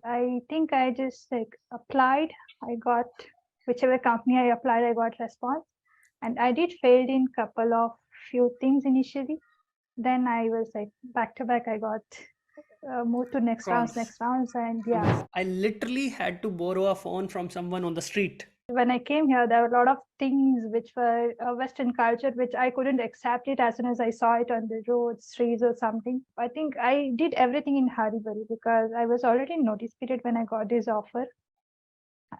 I think I just applied. I got whichever company I applied, I got response, and I did failed in couple of few things initially. Then I was back to back. I got moved to Calls. next rounds, and yeah. I literally had to borrow a phone from someone on the street. When I came here, there were a lot of things which were Western culture, which I couldn't accept it as soon as I saw it on the roads, streets, or something. I think I did everything in hurry burry because I was already in notice period when I got this offer.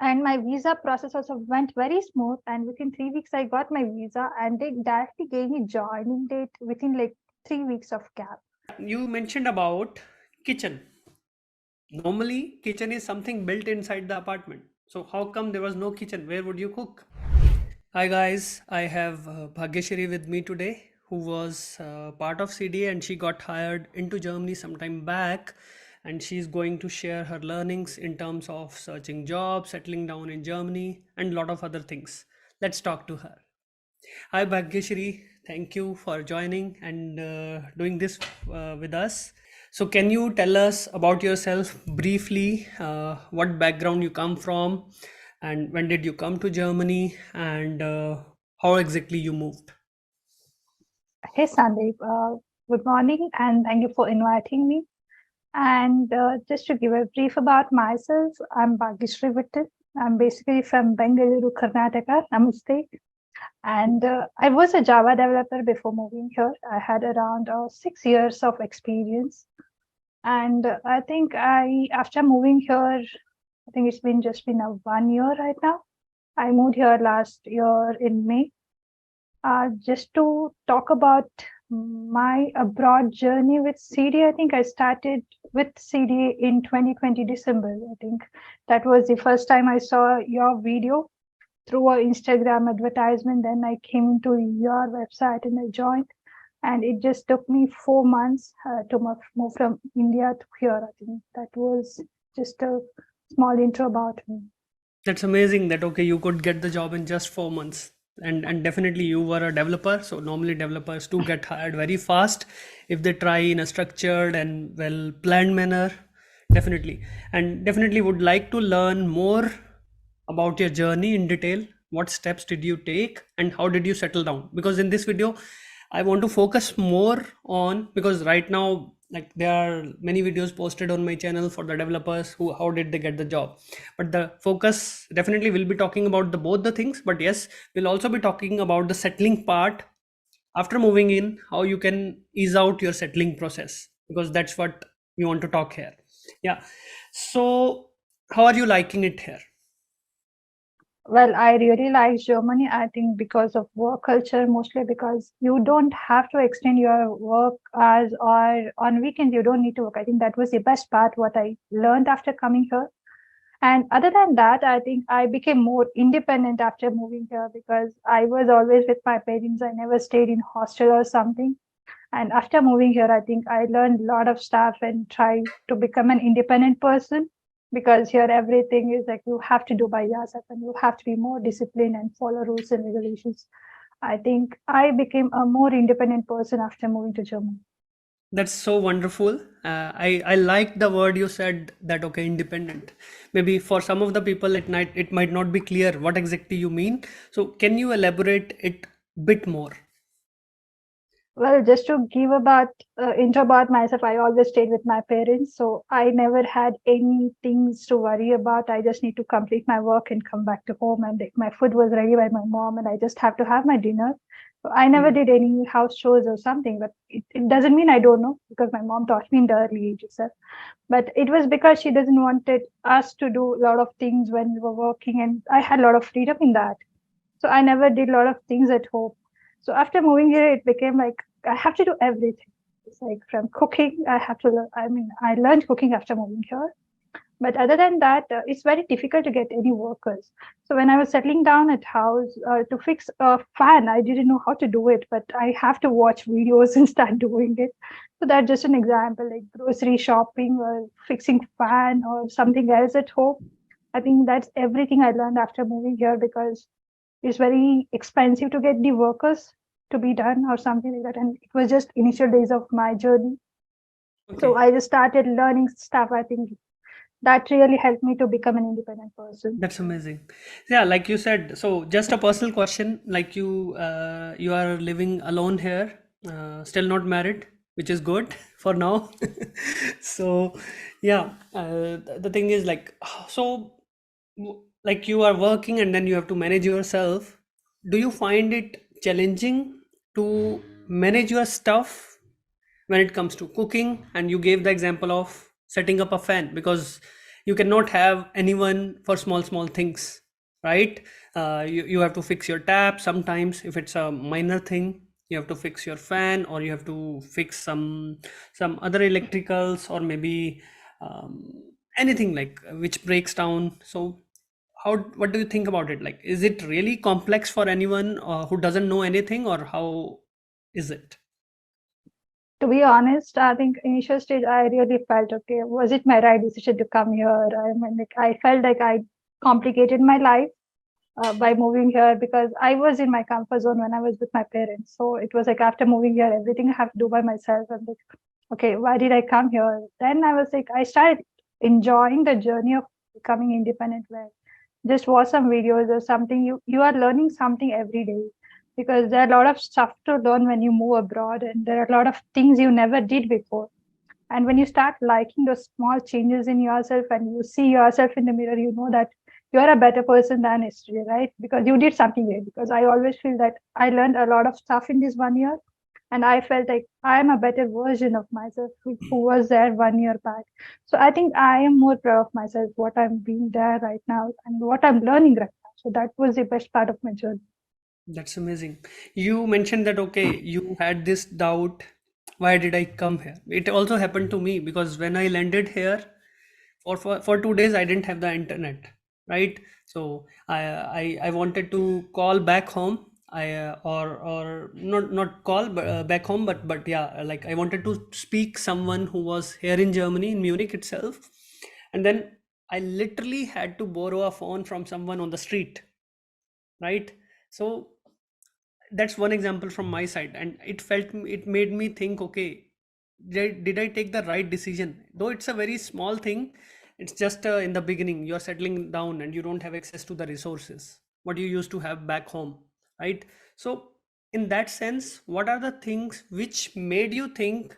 And my visa process also went very smooth. And within 3 weeks, I got my visa, and they directly gave me joining date within 3 weeks of gap. You mentioned about kitchen. Normally, kitchen is something built inside the apartment. So how come there was no kitchen? Where would you cook? Hi guys, I have Bhagyashri with me today, who was part of CDA and she got hired into Germany sometime back, and she's going to share her learnings in terms of searching jobs, settling down in Germany, and a lot of other things. Let's talk to her. Hi Bhagyashri, thank you for joining and doing this with us. So, can you tell us about yourself briefly? What background you come from, and when did you come to Germany, and how exactly you moved? Hey, Sandeep. Good morning, and thank you for inviting me. And just to give a brief about myself, I'm Bhagyashree Vittal. I'm basically from Bengaluru, Karnataka, Namaste. And I was a Java developer before moving here. I had around 6 years of experience. And I think after moving here, I think it's been just been a 1 year right now. I moved here last year in May. Just to talk about my abroad journey with CDA, I think I started with CDA in 2020 December. I think that was the first time I saw your video through an Instagram advertisement. Then I came into your website and I joined. And it just took me 4 months to move from India to here. I think that was just a small intro about me. That's amazing that okay, you could get the job in just 4 months. And definitely you were a developer, so normally developers do get hired very fast if they try in a structured and well planned manner. Definitely. And definitely would like to learn more about your journey in detail. What steps did you take and how did you settle down? Because in this video, I want to focus more on, because right now, like there are many videos posted on my channel for the developers who how did they get the job, but the focus definitely will be talking about the both the things. But yes, we'll also be talking about the settling part after moving in, how you can ease out your settling process, because that's what we want to talk here. Yeah. So how are you liking it here? Well, I really like Germany. I think because of work culture, mostly because you don't have to extend your work hours, or on weekends you don't need to work. I think that was the best part what I learned after coming here. And other than that, I think I became more independent after moving here because I was always with my parents. I never stayed in hostel or something. And after moving here, I think I learned a lot of stuff and tried to become an independent person, because here everything is like you have to do by yourself and you have to be more disciplined and follow rules and regulations. I think I became a more independent person after moving to Germany. That's so wonderful. I like the word you said, that okay, independent. Maybe for some of the people it might not be clear what exactly you mean. So can you elaborate it bit more? Well, just to give about intro about myself, I always stayed with my parents, so I never had any things to worry about. I just need to complete my work and come back to home, and my food was ready by my mom, and I just have to have my dinner. So I never Hmm. did any house chores or something, but it doesn't mean I don't know, because my mom taught me in the early age itself. But it was because she doesn't wanted us to do a lot of things when we were working, and I had a lot of freedom in that. So I never did a lot of things at home. So after moving here, it became like I have to do everything. It's like from cooking, I have to learn. I mean, I learned cooking after moving here. But other than that, it's very difficult to get any workers. So when I was settling down at house to fix a fan, I didn't know how to do it, but I have to watch videos and start doing it. So that's just an example, like grocery shopping or fixing fan or something else at home. I think that's everything I learned after moving here, because it's very expensive to get the workers to be done or something like that. And it was just initial days of my journey. So Okay. I just started learning stuff. I think that really helped me to become an independent person. That's amazing. Yeah, like you said, so just a personal question, like you are living alone here, still not married, which is good for now. So, yeah, the thing is like, so like you are working and then you have to manage yourself. Do you find it challenging to manage your stuff when it comes to cooking? And you gave the example of setting up a fan, because you cannot have anyone for small things, right? You have to fix your tap sometimes if it's a minor thing. You have to fix your fan, or you have to fix some other electricals, or maybe um, anything like which breaks down. So how, what do you think about it? Like, is it really complex for anyone who doesn't know anything, or how is it? To be honest, I think initial stage I really felt, okay, was it my right decision to come here? I mean, like I felt like I complicated my life by moving here because I was in my comfort zone when I was with my parents. So it was like after moving here, everything I have to do by myself. I'm like, okay, why did I come here? Then I was like, I started enjoying the journey of becoming independent, where just watch some videos or something. You are learning something every day because there are a lot of stuff to learn when you move abroad, and there are a lot of things you never did before. And when you start liking those small changes in yourself and you see yourself in the mirror, you know that you're a better person than yesterday, right? Because you did something great. Because I always feel that I learned a lot of stuff in this 1 year, and I felt like I am a better version of myself who was there 1 year back. So I think I am more proud of myself, what I'm being there right now and what I'm learning right now. So that was the best part of my journey. That's amazing. You mentioned that, okay, you had this doubt, why did I come here? It also happened to me, because when I landed here, for 2 days I didn't have the internet, right? So I wanted to call back home. Or not call back home, but yeah, like I wanted to speak someone who was here in Germany, in Munich itself. And then I literally had to borrow a phone from someone on the street, right? So that's one example from my side, and it made me think, okay, did I take the right decision? Though it's a very small thing, it's just in the beginning you're settling down and you don't have access to the resources what you used to have back home, right? So in that sense, what are the things which made you think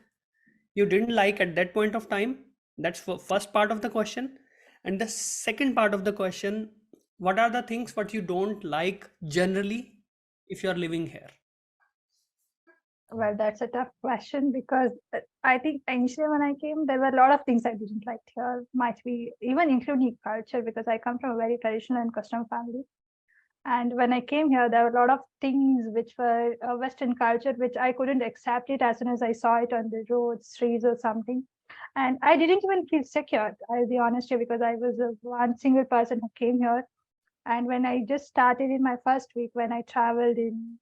you didn't like at that point of time? That's for first part of the question. And the second part of the question, what are the things what you don't like generally if you're living here? Well, that's a tough question because I think initially when I came, there were a lot of things I didn't like here. Might be even including culture because I come from a very traditional and custom family. And when I came here, there were a lot of things which were Western culture, which I couldn't accept it as soon as I saw it on the roads, streets, or something. And I didn't even feel secure, I'll be honest here, because I was one single person who came here. And when I just started in my first week, when I traveled in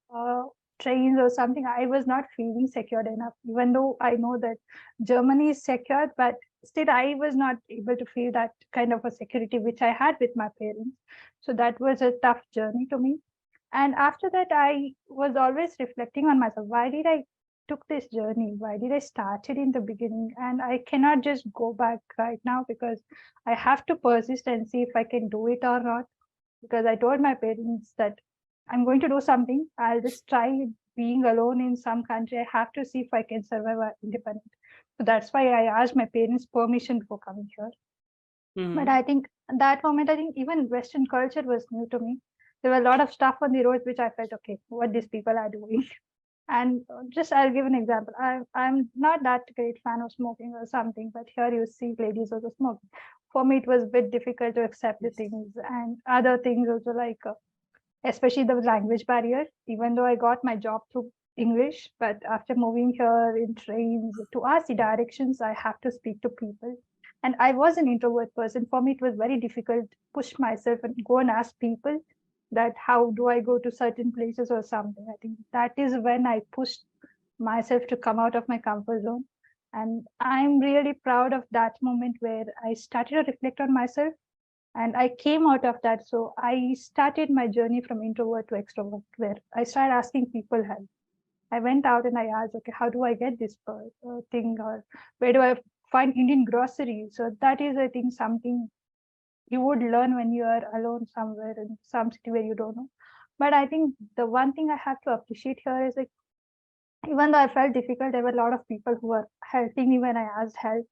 trains or something, I was not feeling secured enough, even though I know that Germany is secured, but still I was not able to feel that kind of a security which I had with my parents. So that was a tough journey to me. And after that, I was always reflecting on myself. Why did I took this journey? Why did I start it in the beginning? And I cannot just go back right now because I have to persist and see if I can do it or not, because I told my parents that I'm going to do something. I'll just try being alone in some country. I have to see if I can survive independent. So that's why I asked my parents' permission before coming here. But Hmm. I think at that moment, I think even Western culture was new to me. There were a lot of stuff on the roads which I felt, okay, what these people are doing. And just I'll give an example. I'm not that great fan of smoking or something, but here you see ladies also smoking. For me, it was a bit difficult to accept the Yes. things and other things also, like especially the language barrier. Even though I got my job through English, but after moving here in trains to ask the directions, I have to speak to people. And I was an introvert person. For me, it was very difficult to push myself and go and ask people that how do I go to certain places or something. I think that is when I pushed myself to come out of my comfort zone. And I'm really proud of that moment where I started to reflect on myself and I came out of that. So I started my journey from introvert to extrovert, where I started asking people help. I went out and I asked, okay, how do I get this thing, or where do I find Indian groceries. So that is, I think, something you would learn when you are alone somewhere in some city where you don't know. But I think the one thing I have to appreciate here is like, even though I felt difficult, there were a lot of people who were helping me when I asked help.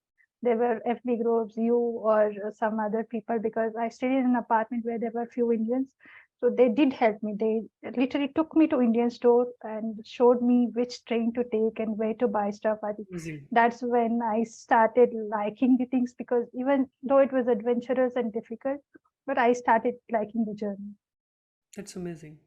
There were FB groups, you or some other people, because I stayed in an apartment where there were few Indians. So they did help me. They literally took me to Indian store and showed me which train to take and where to buy stuff. I think Amazing. that's when I started liking the things, because even though it was adventurous and difficult, but I started liking the journey. That's amazing.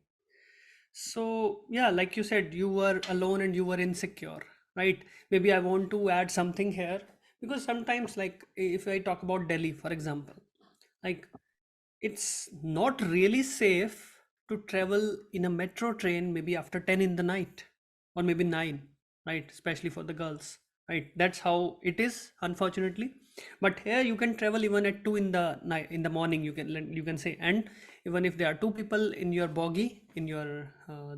So, yeah, like you said, you were alone and you were insecure, right? Maybe I want to add something here because sometimes, like, if I talk about Delhi, for example, like, it's not really safe to travel in a metro train maybe after 10 in the night or maybe 9, right? Especially for the girls, right? That's how it is, unfortunately. But here you can travel even at 2 in the night, in the morning, you can say. And even if there are two people in your bogie, in your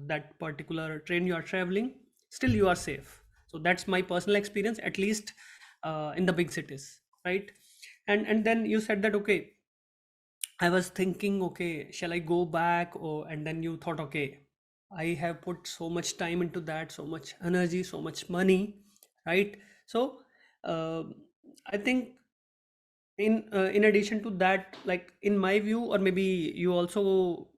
that particular train you are traveling, still you are safe. So that's my personal experience, at least in the big cities, right? And then you said that, okay, I was thinking, okay, shall I go back? Or and then you thought, okay, I have put so much time into that, so much energy, so much money, right? So uh, I think in addition to that, like in my view, or maybe you also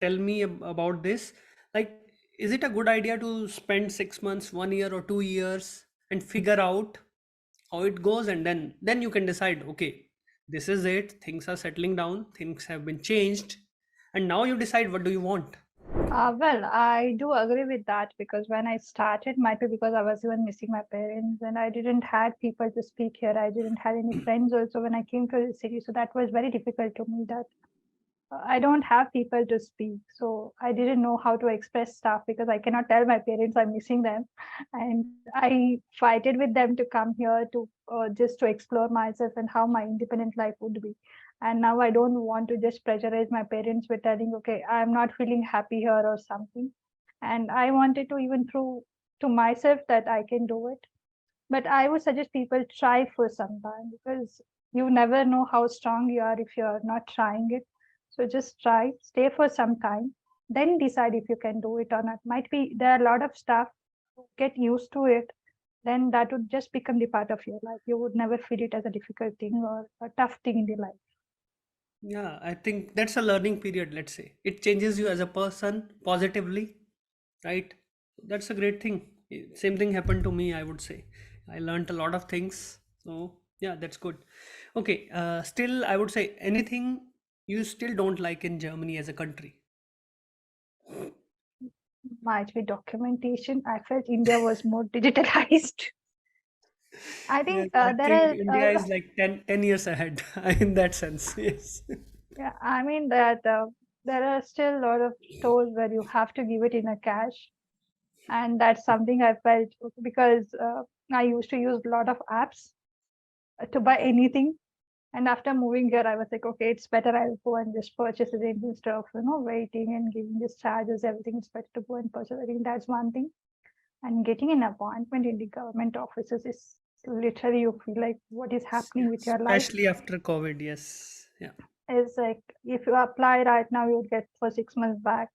tell me about this, like, is it a good idea to spend 6 months, 1 year, or 2 years and figure out how it goes, and then you can decide, okay, this is it, things are settling down, things have been changed, and now you decide what do you want. Well, I do agree with that, because when I started, might be because I was even missing my parents and I didn't had people to speak here. I didn't have any friends also when I came to the city. So that was very difficult to me, that I don't have people to speak. So I didn't know how to express stuff, because I cannot tell my parents I'm missing them. And I fighted with them to come here to just to explore myself and how my independent life would be. And now I don't want to just pressurize my parents with telling, okay, I'm not feeling happy here or something. And I wanted to even prove to myself that I can do it. But I would suggest people try for some time, because you never know how strong you are if you're not trying it. So just try, stay for some time, then decide if you can do it or not. Might be there are a lot of stuff, get used to it, then that would just become the part of your life. You would never feel it as a difficult thing or a tough thing in the life. Yeah, I think that's a learning period, let's say. It changes you as a person positively, right? That's a great thing. Same thing happened to me, I would say. I learned a lot of things. So, yeah, that's good. Okay, still, I would say anything you still don't like in Germany as a country. Might be documentation. I felt India was more digitalized. I Yes, think I think there India are is like 10 years ahead in that sense. Yes. Yeah, I mean that there are still a lot of stores where you have to give it in a cash, and that's something I felt, because I used to use a lot of apps to buy anything, and after moving here, I was like, okay, it's better I'll go and just purchase it instead of waiting and giving these charges, everything. It's better to go and purchase. I think that's one thing. And getting an appointment in the government offices is literally, you feel like what is happening with your life. Especially after COVID, yes. Yeah. Is like, if you apply right now, you'll get for 6 months back.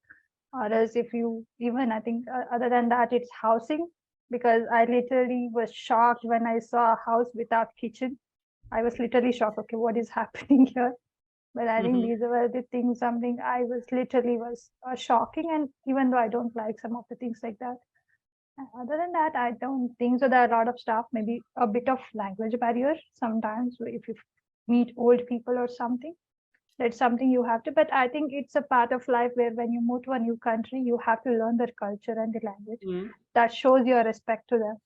Or else, if you even, I think, other than that, it's housing, because I literally was shocked when I saw a house without kitchen. I was literally shocked. Okay, what is happening here? But I think Hmm. these were the things, something I was literally was shocking. And even though I don't like some of the things like that, other than that, I don't think so. There are a lot of stuff, maybe a bit of language barrier sometimes if you meet old people or something. That's something you have to, but I think it's a part of life where when you move to a new country, you have to learn their culture and the language. Mm. That shows your respect to them.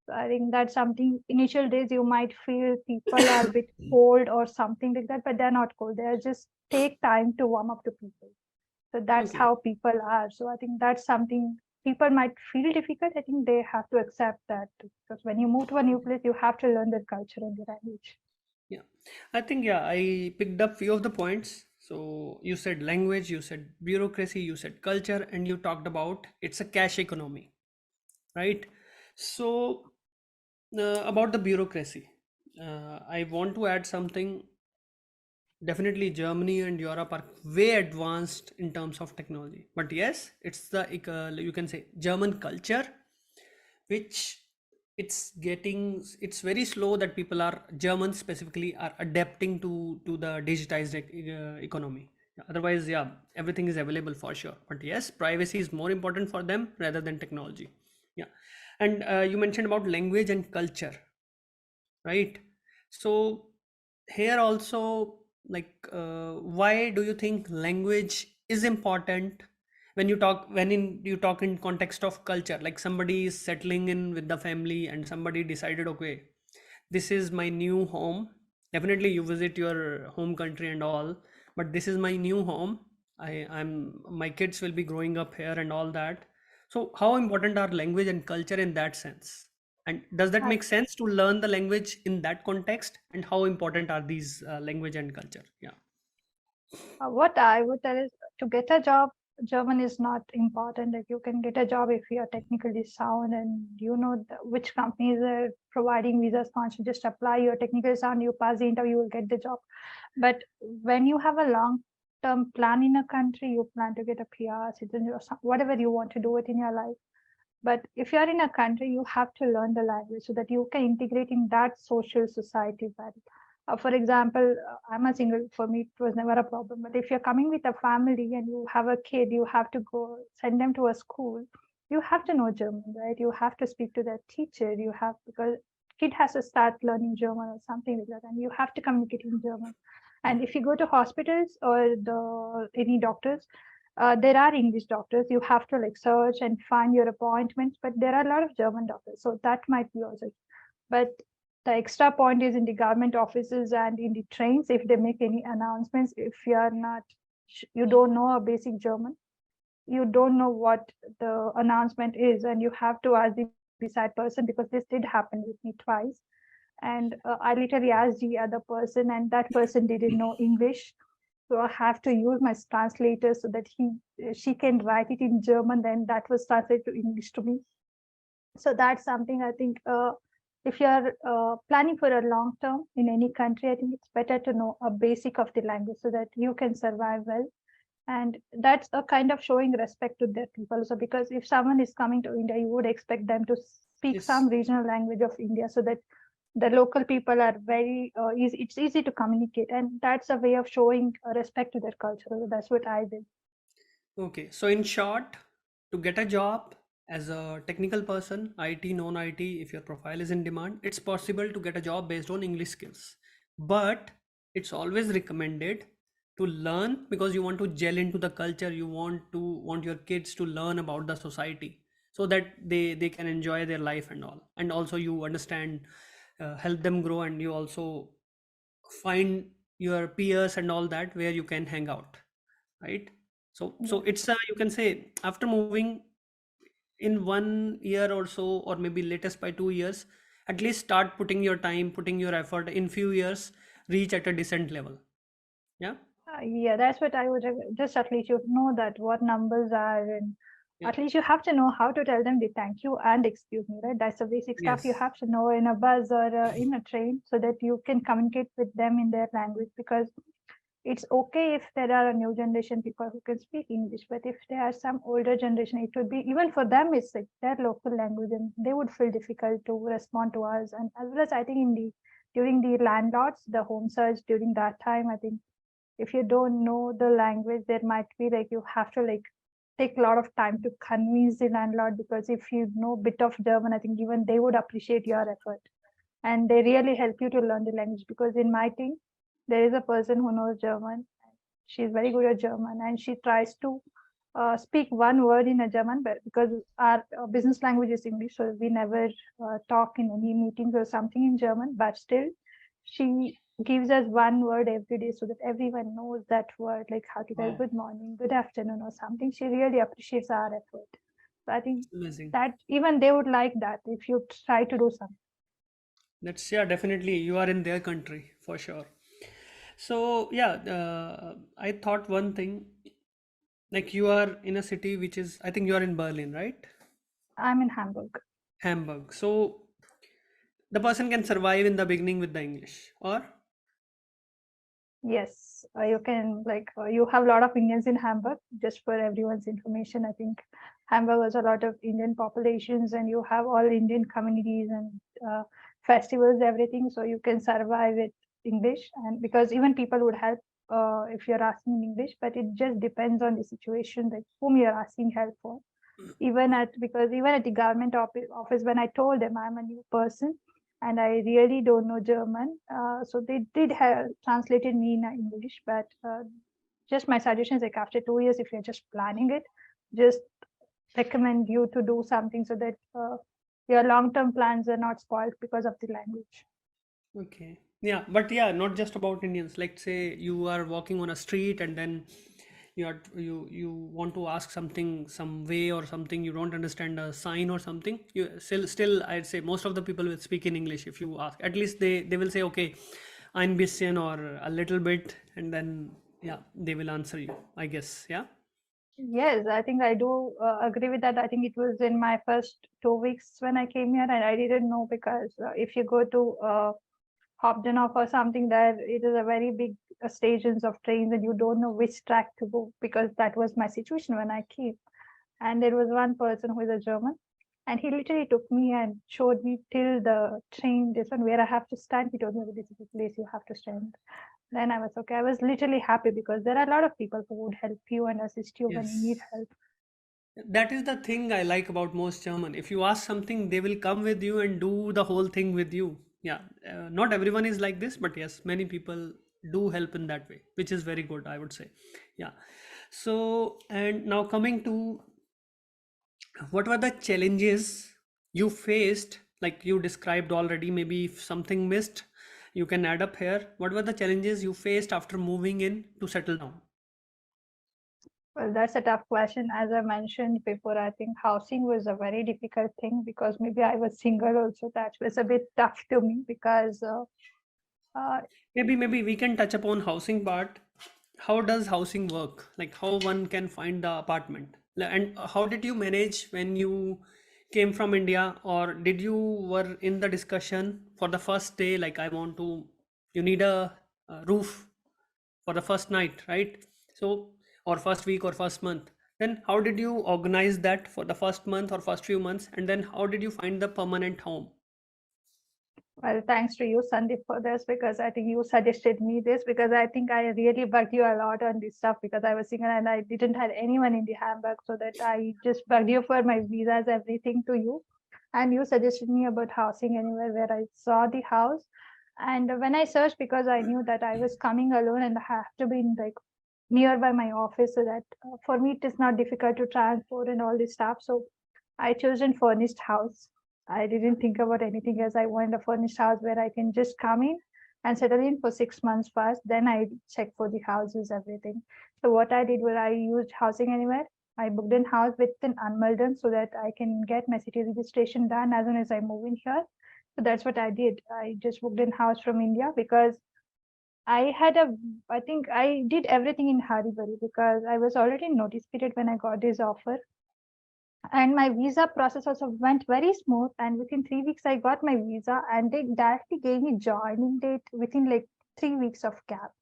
So I think that's something, initial days you might feel people are a bit cold or something like that, but they're not cold. They just take time to warm up to people. So that's Okay. how people are. So I think that's something people might feel difficult. I think they have to accept that, because when you move to a new place, you have to learn their culture and the language. Yeah. I think, yeah, I picked up few of the points. So you said language, you said bureaucracy, you said culture, and you talked about it's a cash economy, right? So about the bureaucracy. I want to add something. Definitely, Germany and Europe are way advanced in terms of technology. But yes, it's the you can say German culture, which it's very slow that people are Germans specifically are adapting to the digitized economy. Yeah, otherwise, yeah, everything is available for sure. But yes, privacy is more important for them rather than technology. Yeah, and you mentioned about language and culture, right? So here also, like, why do you think language is important when you talk in context of culture? Like somebody is settling in with the family and somebody decided, okay, this is my new home. Definitely you visit your home country and all, but this is my new home. I'm my kids will be growing up here and all that. So how important are language and culture in that sense? And does that Uh, make sense to learn the language in that context? And how important are these language and culture? Yeah. what I would tell is to get a job, German is not important. Like you can get a job if you are technically sound and you know which companies are providing visa sponsorship. Just apply. You're technically sound. You pass the interview, you will get the job. But when you have a long-term plan in a country, you plan to get a PR, citizenship, or whatever you want to do it in your life. But if you're in a country, you have to learn the language so that you can integrate in that social society well. For example, I'm a single, for me, it was never a problem. But if you're coming with a family and you have a kid, you have to go send them to a school, you have to know German, right? You have to speak to that teacher. You have, because kid has to start learning German or something like that, and you have to communicate in German. And if you go to hospitals or any doctors, there are English doctors. You have to like search and find your appointments, but there are a lot of German doctors, so that might be also. But the extra point is in the government offices and in the trains, if they make any announcements, if you are not, you don't know a basic German, you don't know what the announcement is, and you have to ask the beside person, because this did happen with me twice. And I literally asked the other person, and that person didn't know English, so I have to use my translator so that she can write it in German, then that was translated to English to me. So that's something I think, if you're planning for a long term in any country, I think it's better to know a basic of the language so that you can survive well. And that's a kind of showing respect to their people. So because if someone is coming to India, you would expect them to speak Yes. some regional language of India so that the local people are very easy, it's easy to communicate, and that's a way of showing respect to their culture. So that's what I did. Okay. So in short, to get a job as a technical person, IT, non-IT, if your profile is in demand, it's possible to get a job based on English skills. But it's always recommended to learn because you want to gel into the culture. You want your kids to learn about the society so that they can enjoy their life and all. And also you understand, help them grow, and you also find your peers and all that where you can hang out, right? So Yes. it's you can say after moving in 1 year or so, or maybe latest by 2 years, at least start putting your time, putting your effort. In few years, reach at a decent level. Yeah. Yeah, that's what I would just at least you know that what numbers are, and Yeah. at least you have to know how to tell them the thank you and excuse me, right? That's the basic stuff you Yes. have to know in a bus or in a train so that you can communicate with them in their language. Because it's okay if there are a new generation people who can speak English, but if there are some older generation, it would be even for them, it's like their local language, and they would feel difficult to respond to us. And as well as I think in the during the landlords, the home search during that time, I think if you don't know the language, there might be like you have to like take a lot of time to convince the landlord, because if you know a bit of German, I think even they would appreciate your effort, and they really help you to learn the language. Because in my team, there is a person who knows German. She's very good at German, and she tries to speak one word in a German, but because our business language is English, so we never talk in any meetings or something in German. But still, she gives us one word every day so that everyone knows that word, like how to tell Wow. good morning, good afternoon, or something. She really appreciates our effort. So I think Amazing. that even they would like that if you try to do something. That's, yeah, definitely you are in their country for sure. So yeah, I thought one thing, like you are in a city which is, I think you are in Berlin, right? I'm in Hamburg. Hamburg. So the person can survive in the beginning with the English, or Yes, you can you have a lot of Indians in Hamburg. Just for everyone's information, I think Hamburg has a lot of Indian populations, and you have all Indian communities and festivals, everything. So you can survive with English, and because even people would help if you're asking in English, but it just depends on the situation, like whom you're asking help for. Even at the government office, when I told them I'm a new person and I really don't know German, so they did have translated me in English. But just my suggestion is like after 2 years, if you're just planning it, just recommend you to do something so that your long-term plans are not spoiled because of the language. okay. Yeah, but yeah, not just about Indians. Like say you are walking on a street and then you want to ask something some way or something, you don't understand a sign or something. You still I'd say most of the people will speak in English if you ask. At least they will say okay, ein bisschen or a little bit, and then yeah, they will answer you, I guess. Yeah. Yes, I think I do agree with that. I think it was in my first 2 weeks when I came here, and I didn't know because if you go to Hopdenoff or something, there it is a very big stations of trains, and you don't know which track to go because that was my situation when I came. And there was one person who is a German, and he literally took me and showed me till the train, this one where I have to stand. He told me, this is the place you have to stand. Then I was okay. I was literally happy because there are a lot of people who would help you and assist you when you need Yes. help. That is the thing I like about most German. If you ask something, they will come with you and do the whole thing with you. Yeah, not everyone is like this, but yes, many people do help in that way, which is very good, I would say. Yeah. So, and now coming to what were the challenges you faced? Like you described already, maybe if something missed, you can add up here. What were the challenges you faced after moving in to settle down? Well, that's a tough question. As I mentioned before, I think housing was a very difficult thing because maybe I was single also. That was a bit tough to me because uh, Maybe we can touch upon housing part. How does housing work? Like how one can find the apartment? And how did you manage when you came from India, or did you were in the discussion for the first day, like I want to, you need a roof for the first night, right? So, or first week or first month. Then how did you organize that for the first month or first few months? And then how did you find the permanent home? well, thanks to you, Sandeep, for this because I think you suggested me this because I think I really bugged you a lot on this stuff because I was single and I didn't have anyone in the Hamburg, so that I just bugged you for my visas, everything to you. And you suggested me about housing anywhere where I saw the house. And when I searched, because I knew that I was coming alone and I have to be in like nearby my office, so that for me it is not difficult to transport and all this stuff. So I chose a furnished house. I didn't think about anything else. I wanted a furnished house where I can just come in and settle in for 6 months first. Then I check for the houses, everything. So what I did was I used Housing Anywhere. I booked a house with an Unmelden so that I can get my city registration done as soon as I move in here. So that's what I did. I just booked a house from India because I think I did everything in hurry because I was already in notice period when I got this offer. And my visa process also went very smooth. And within 3 weeks, I got my visa and they directly gave me joining date within like 3 weeks of gap.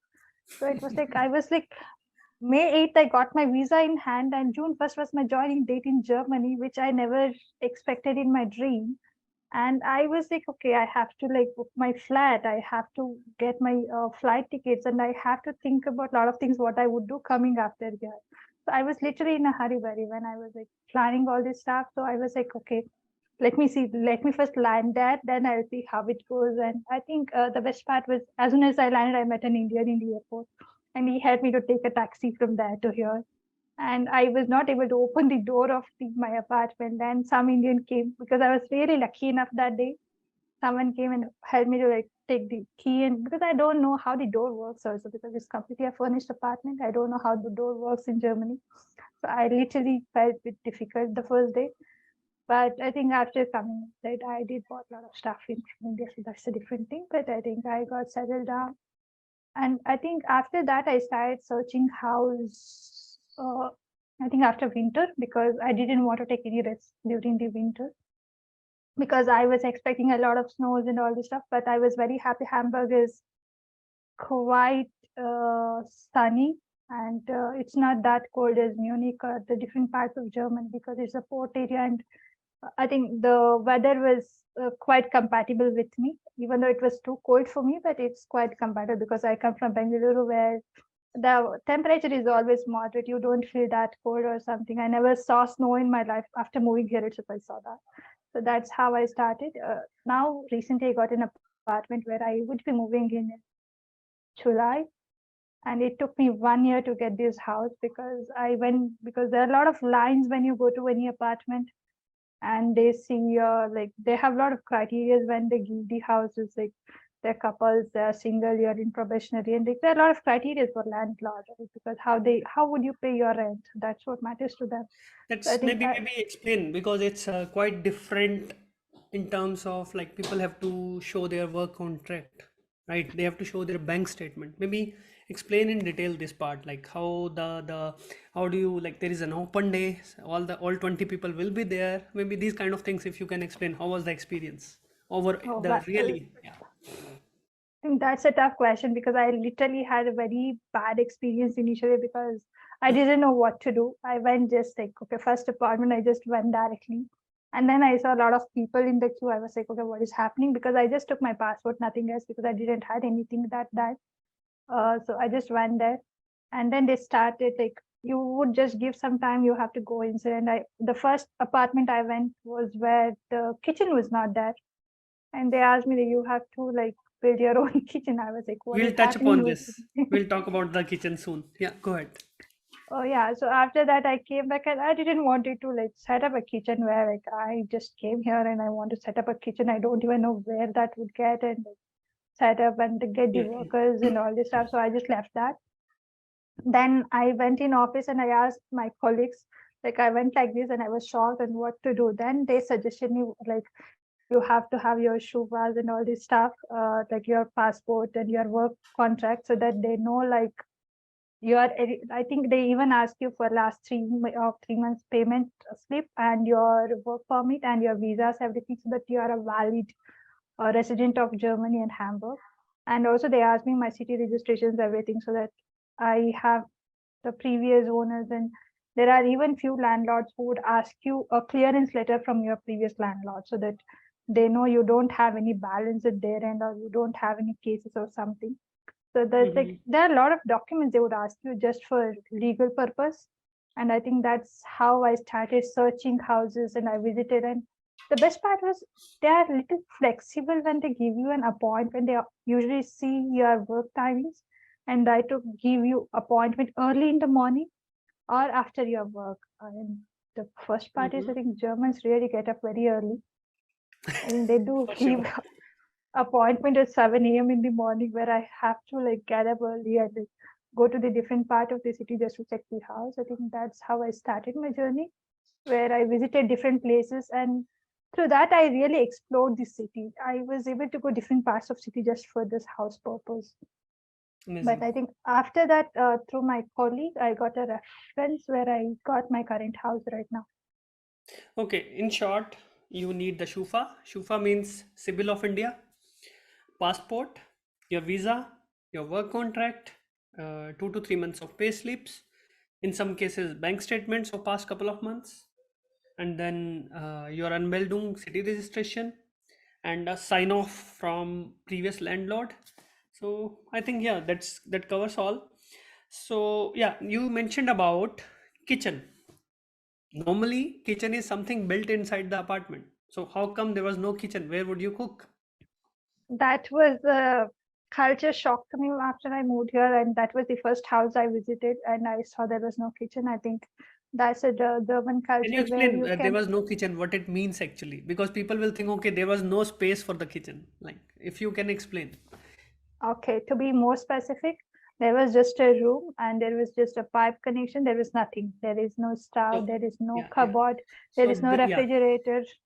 So it was like, I was like, May 8th, I got my visa in hand, and June 1st was my joining date in Germany, which I never expected in my dream. And I was like, okay, I have to like book my flat, I have to get my flight tickets, and I have to think about a lot of things what I would do coming after here. So I was literally in a hurry when I was like planning all this stuff. So I was like, okay, let me first land there, then I'll see how it goes. And I think the best part was as soon as I landed, I met an Indian in the airport, and he helped me to take a taxi from there to here. And I was not able to open the door of my apartment. Then some Indian came because I was really lucky enough that day. Someone came and helped me to like take the key, and because I don't know how the door works also because it's completely a furnished apartment. I don't know how the door works in Germany. So I literally felt a bit difficult the first day. But I think after coming that I did bought a lot of stuff in India, so that's a different thing. But I think I got settled down. And I think after that, I started searching house. I think after winter because I didn't want to take any risks during the winter. because I was expecting a lot of snows and all this stuff. But I was very happy. Hamburg is quite sunny, and it's not that cold as Munich or the different parts of Germany, because it's a port area, and I think the weather was quite compatible with me, even though it was too cold for me, but it's quite compatible because I come from Bengaluru, where the temperature is always moderate. You don't feel that cold or something. I never saw snow in my life. After moving here itself, I saw that. So that's how I started. Now, recently, I got an apartment where I would be moving in July, and it took me 1 year to get this house, because because there are a lot of lines when you go to any apartment, and they see like they have a lot of criteria when they give the houses, like they're couples, they're single, you're in probationary, and like, there are a lot of criteria for landlord, right? Because how would you pay your rent? That's what matters to them. So I That's think maybe explain, because it's quite different in terms of, like, people have to show their work contract, right? They have to show their bank statement. Maybe explain in detail this part, like how the how do you, like, there is an open day, all 20 people will be there. Maybe these kind of things, if you can explain, how was the experience over oh, the really, yeah. I think that's a tough question, because I literally had a very bad experience initially, because I didn't know what to do. I went just like, okay, first apartment, I just went directly. And then I saw a lot of people in the queue. I was like, okay, what is happening? Because I just took my passport, nothing else, because I didn't had anything that day. So I just went there. And then they started like, you would just give some time, you have to go inside. And the first apartment I went was where the kitchen was not there, and they asked me that you have to like build your own kitchen. I was like, what We'll is touch happening upon with this. me? We'll talk about the kitchen soon. Yeah, go ahead. Oh yeah, so after that I came back, and I didn't want it to like set up a kitchen where like I just came here and I want to set up a kitchen. I don't even know where that would get, and like, set up and to get the Yeah. workers and all this stuff. So I just left that. Then I went in office and I asked my colleagues, like I went like this and I was shocked and what to do. Then they suggested me like, you have to have your shoe bars and all this stuff, like your passport and your work contract, so that they know like you are. I think they even ask you for last 3 months payment slip and your work permit and your visas, everything, so that you are a valid resident of Germany and Hamburg. And also they asked me my city registrations, everything, so that I have the previous owners. And there are even few landlords who would ask you a clearance letter from your previous landlord, so that they know you don't have any balance at their end, or you don't have any cases or something. So there's like Mhm. there are a lot of documents they would ask you just for legal purpose. And I think that's how I started searching houses, and I visited. And the best part was they are a little flexible when they give you an appointment. They usually see your work timings and try to give you appointment early in the morning or after your work. And the first part is I Mhm. think Germans really get up very early. I think they do For give sure. appointment at 7 a.m. in the morning, where I have to like get up early and like, go to the different part of the city just to check the house. I think that's how I started my journey, where I visited different places, and through that I really explored the city. I was able to go different parts of city just for this house purpose. But Amazing. I think after that, through my colleague, I got a reference where I got my current house right now. Okay, in short, you need the Shufa. Shufa means Sibyl of India, passport, your visa, your work contract, 2 to 3 months of pay slips, in some cases bank statements for past couple of months, and then your Anmeldung city registration and a sign off from previous landlord. So I think, yeah, that covers all. So yeah, you mentioned about kitchen. Normally, kitchen is something built inside the apartment. So how come there was no kitchen? Where would you cook? That was a culture shock to me after I moved here, and that was the first house I visited, and I saw there was no kitchen. I think that's a German Can you culture where explain you there can. was no kitchen, what it means actually? Because people will think, okay, there was no space for the kitchen. Like, if you can explain. Okay, to be more specific, there was just a room and there was just a pipe connection. There was nothing. There is no stove. So, There is no yeah, yeah. cupboard. There So, is no yeah. refrigerator. So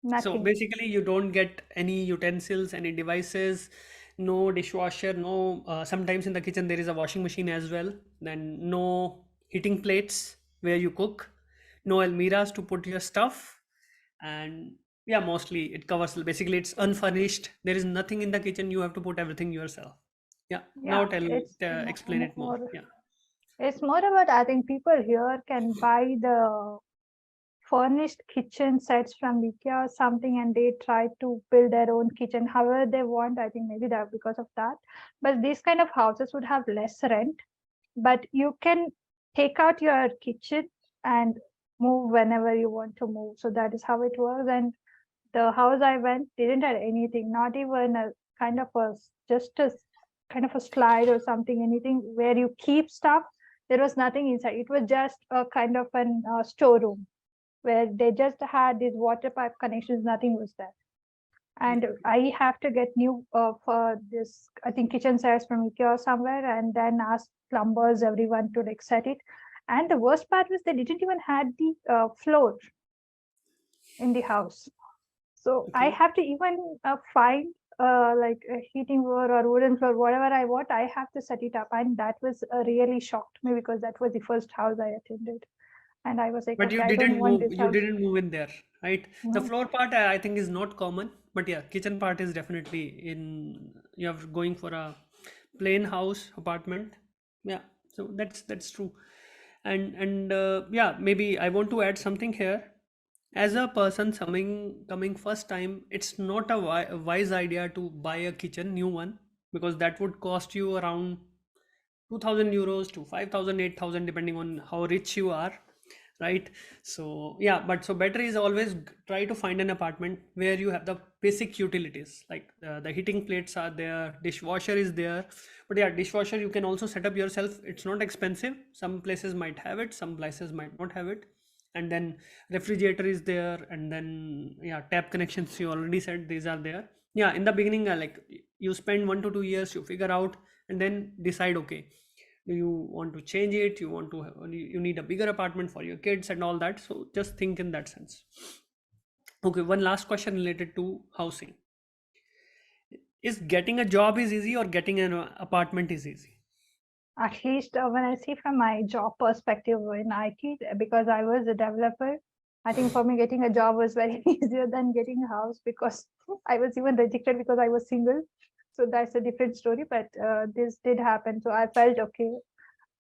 Nothing. basically, you don't get any utensils, any devices, no dishwasher, no. Sometimes in the kitchen there is a washing machine as well. Then no heating plates where you cook, no almiras to put your stuff, and Yeah, mostly it covers, basically it's unfurnished. There is nothing in the kitchen. You have to put everything yourself. Yeah. Now Yeah, tell, it's explain it more. more. Yeah. It's more about, I think people here can buy the furnished kitchen sets from IKEA or something, and they try to build their own kitchen however they want. I think maybe that because of that. But these kind of houses would have less rent, but you can take out your kitchen and move whenever you want to move. So that is how it works. And the house I went didn't have anything, not even a kind of a just a kind of a slide or something, anything where you keep stuff. There was nothing inside. It was just a kind of an storeroom where they just had these water pipe connections. Nothing was there. And I have to get new for this, I think, kitchen sets from IKEA or somewhere, and then ask plumbers, everyone to like set it. And the worst part was they didn't even had the floor in the house. So I Okay. have to even find like a heating board or wooden floor, whatever I want, I have to set it up. And that was really shocked me because that was the first house I attended. And I was like, But okay, I don't want this you house. didn't move in there, right? The No. floor part I think is not common, but yeah, kitchen part is definitely in, you're going for a plain house apartment. Yeah, so that's true. And yeah, maybe I want to add something here. As a person coming first time, it's not a wise idea to buy a kitchen new one, because that would cost you around 2000 euros to 5000, 8000, depending on how rich you are, right? So yeah, but so better is always try to find an apartment where you have the basic utilities, like the heating plates are there, dishwasher is there. But yeah, dishwasher you can also set up yourself. It's not expensive. Some places might have it, some places might not have it. And then refrigerator is there, and then yeah, tap connections you already said, these are there. Yeah, in the beginning, like you spend 1 to 2 years, you figure out, and then decide, okay, do you want to change it, you want to you need a bigger apartment for your kids and all that. So just think in that sense. Okay, one last question related to housing. Is getting a job is easy, or getting an apartment is easy? At least when I see from my job perspective in IT, because I was a developer, I think for me getting a job was very easier than getting a house because I was even rejected because I was single. So that's a different story. But this did happen, so I felt okay,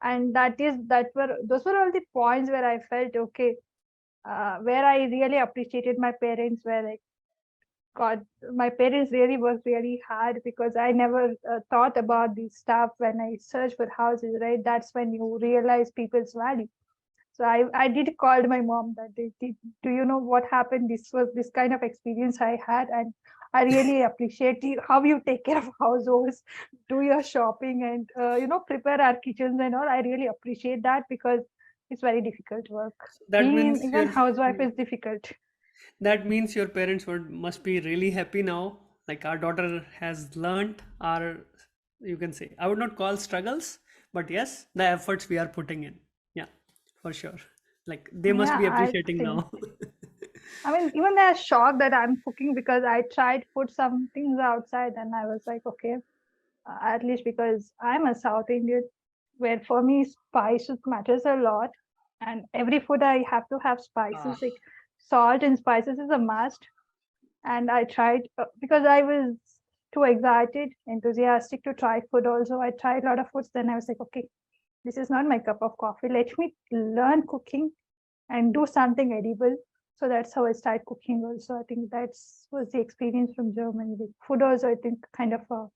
and those were all the points where I felt okay, where I really appreciated my parents. Where like God, my parents really worked really hard because I never thought about this stuff when I searched for houses, right? That's when you realize people's value. So I did call my mom that day. Do you know what happened? This was this kind of experience I had, and I really appreciate how you take care of households, do your shopping, and prepare our kitchens and all. I really appreciate that because it's very difficult work. That Being means even your housewife is difficult. that means your parents would must be really happy now. Like our daughter has learned our, you can say, I would not call struggles, but yes, the efforts we are putting in. Yeah, for sure. Like they must Yeah, be I appreciating think. now. I mean, even they're shocked that I'm cooking because I tried to put some things outside and I was like, okay, at least because I'm a South Indian, where for me spices matters a lot, and every food I have to have Ah, spices. Like salt and spices is a must. And I tried because I was too excited, enthusiastic to try food. Also, I tried a lot of foods. Then I was like, okay, this is not my cup of coffee. Let me learn cooking and do something edible. So that's how I started cooking also. I think that's was the experience from Germany. The food also, I think, kind of a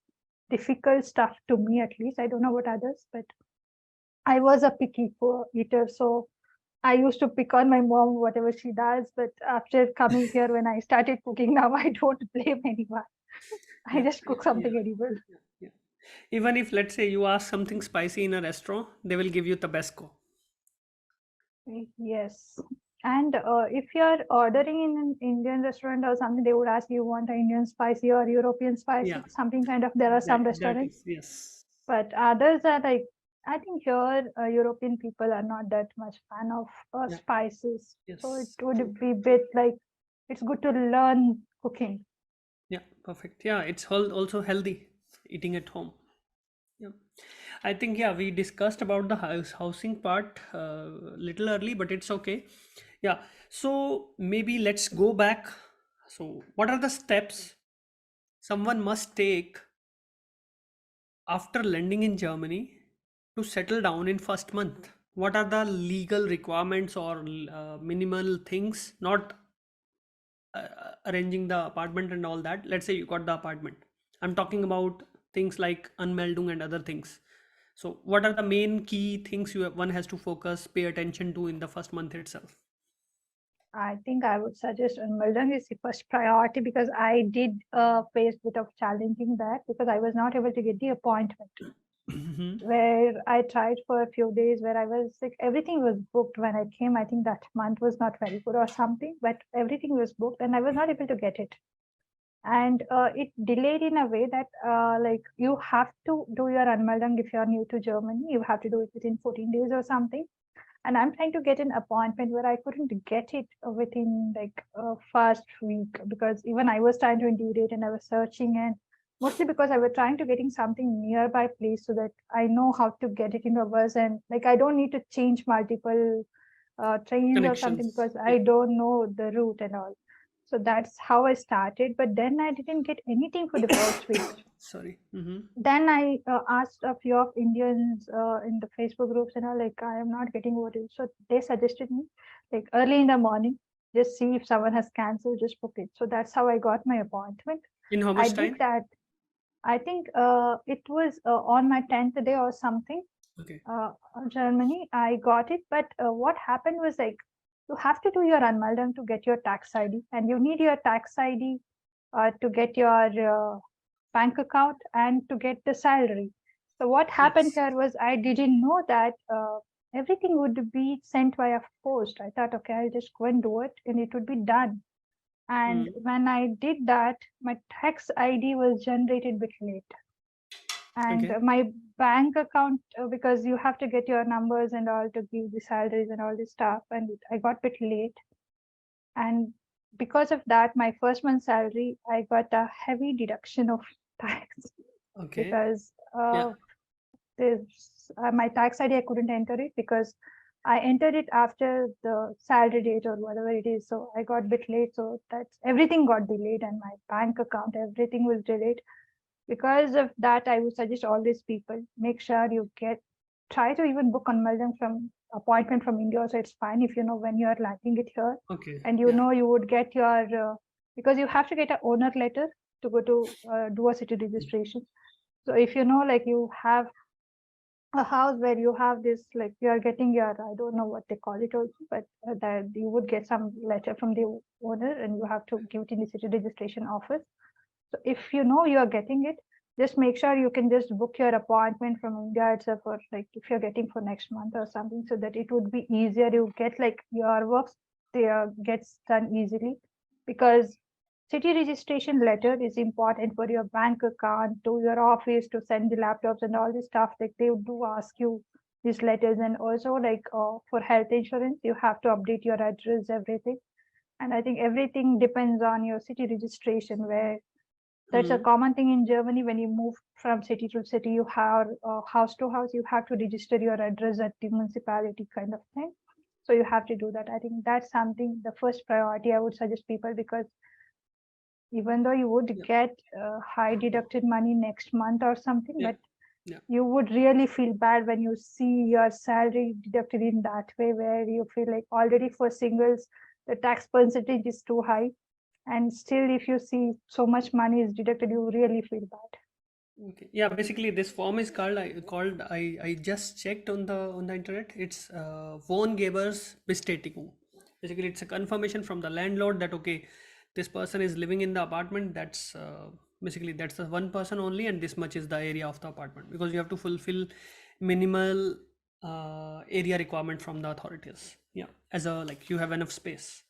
difficult stuff to me at least. I don't know about others, but I was a picky eater. So I used to pick on my mom, whatever she does. But after coming here, when I started cooking now, I don't blame anyone. I yeah, just yeah, cook yeah, something edible. yeah, yeah. Even if, let's say, you ask something spicy in a restaurant, they will give you Tabasco. Yes. And if you're ordering in an Indian restaurant or something, they would ask you want an Indian spicy or European Yeah, spicy, something kind of. There are some that restaurants, is, yes. but others are like, I think here European people are not that much fan of Yeah, spices. So it yes, true. would be bit like it's good to learn cooking. Yeah, perfect. Yeah, it's also healthy eating at home. Yeah. I think, yeah, we discussed about the housing part little early, but it's okay. Yeah. So maybe let's go back. So what are the steps someone must take after landing in Germany to settle down in first month? What are the legal requirements or minimal things? Not arranging the apartment and all that. Let's say you got the apartment. I'm talking about things like Anmeldung and other things. So what are the main key things one has to focus, pay attention to in the first month itself? I think I would suggest Unmildang is the first priority because I did face a bit of challenging that because I was not able to get the appointment. Mhm. Where I tried for a few days where I was like, everything was booked when I came. I think that month was not very good or something, but everything was booked and I was not able to get it. And it delayed in a way that like you have to do your Anmeldung if you're new to Germany. You have to do it within 14 days or something. And I'm trying to get an appointment where I couldn't get it within like first week because even I was trying to indeed it and I was searching and mostly because I was trying to getting something nearby place so that I know how to get it in a bus and like I don't need to change multiple trains or something Connections. because Yeah. I don't know the route and all. So that's how I started. But then I didn't get anything for the first week. Sorry. Hmm. Then I asked a few of Indians in the Facebook groups and all, like, I am not getting what is. So they suggested me, like, early in the morning, just see if someone has canceled, just book it. So that's how I got my appointment. In how I much did time? that. I think it was on my 10th day or something, Okay. Germany. I got it. But what happened was like, you have to do your Anmeldung to get your tax ID, and you need your tax ID to get your bank account and to get the salary. So what happened Yes. here was I didn't know that everything would be sent via post. I thought, okay, I'll just go and do it and it would be done. And Mm. when I did that, my tax ID was generated a bit late. And Okay. my bank account, because you have to get your numbers and all to give the salaries and all this stuff. And I got a bit late. And because of that, my first month's salary, I got a heavy deduction of tax Okay. because Yeah. this my tax ID I couldn't enter it because I entered it after the salary date or whatever it is. So I got a bit late. So that's everything got delayed and my bank account, everything was delayed. Because of that, I would suggest all these people make sure you try to even book Anmeldung from appointment from India. So it's fine if you know when you are landing it here, Okay. and you Yeah. know you would get your because you have to get a owner letter to go to do a city registration. So if you know like you have a house where you have this like you are getting your I don't know what they call it also, but that you would get some letter from the owner and you have to give it in the city registration office. So if you know you are getting it, just make sure you can just book your appointment from India itself, or like if you're getting for next month or something, so that it would be easier. You get like your works they gets done easily, because city registration letter is important for your bank account, to your office, to send the laptops and all this stuff. Like they do ask you these letters, and also like for health insurance, you have to update your address, everything. And I think everything depends on your city registration, where that's a Mm. common thing in Germany. When you move from city to city, you have house to house, you have to register your address at the municipality kind of thing. So you have to do that. I think that's something, the first priority I would suggest people, because even though you would Yeah. get high deducted money next month or something, Yeah. but Yeah. you would really feel bad when you see your salary deducted in that way, where you feel like already for singles, the tax percentage is too high. And still, if you see so much money is deducted, you really feel bad. Okay. Yeah, basically this form is I just checked on the internet. It's Wohngebers Bestätigung. Basically, it's a confirmation from the landlord that okay, this person is living in the apartment. That's basically that's the one person only, and this much is the area of the apartment, because you have to fulfill minimal area requirement from the authorities. Yeah, as a like you have enough space.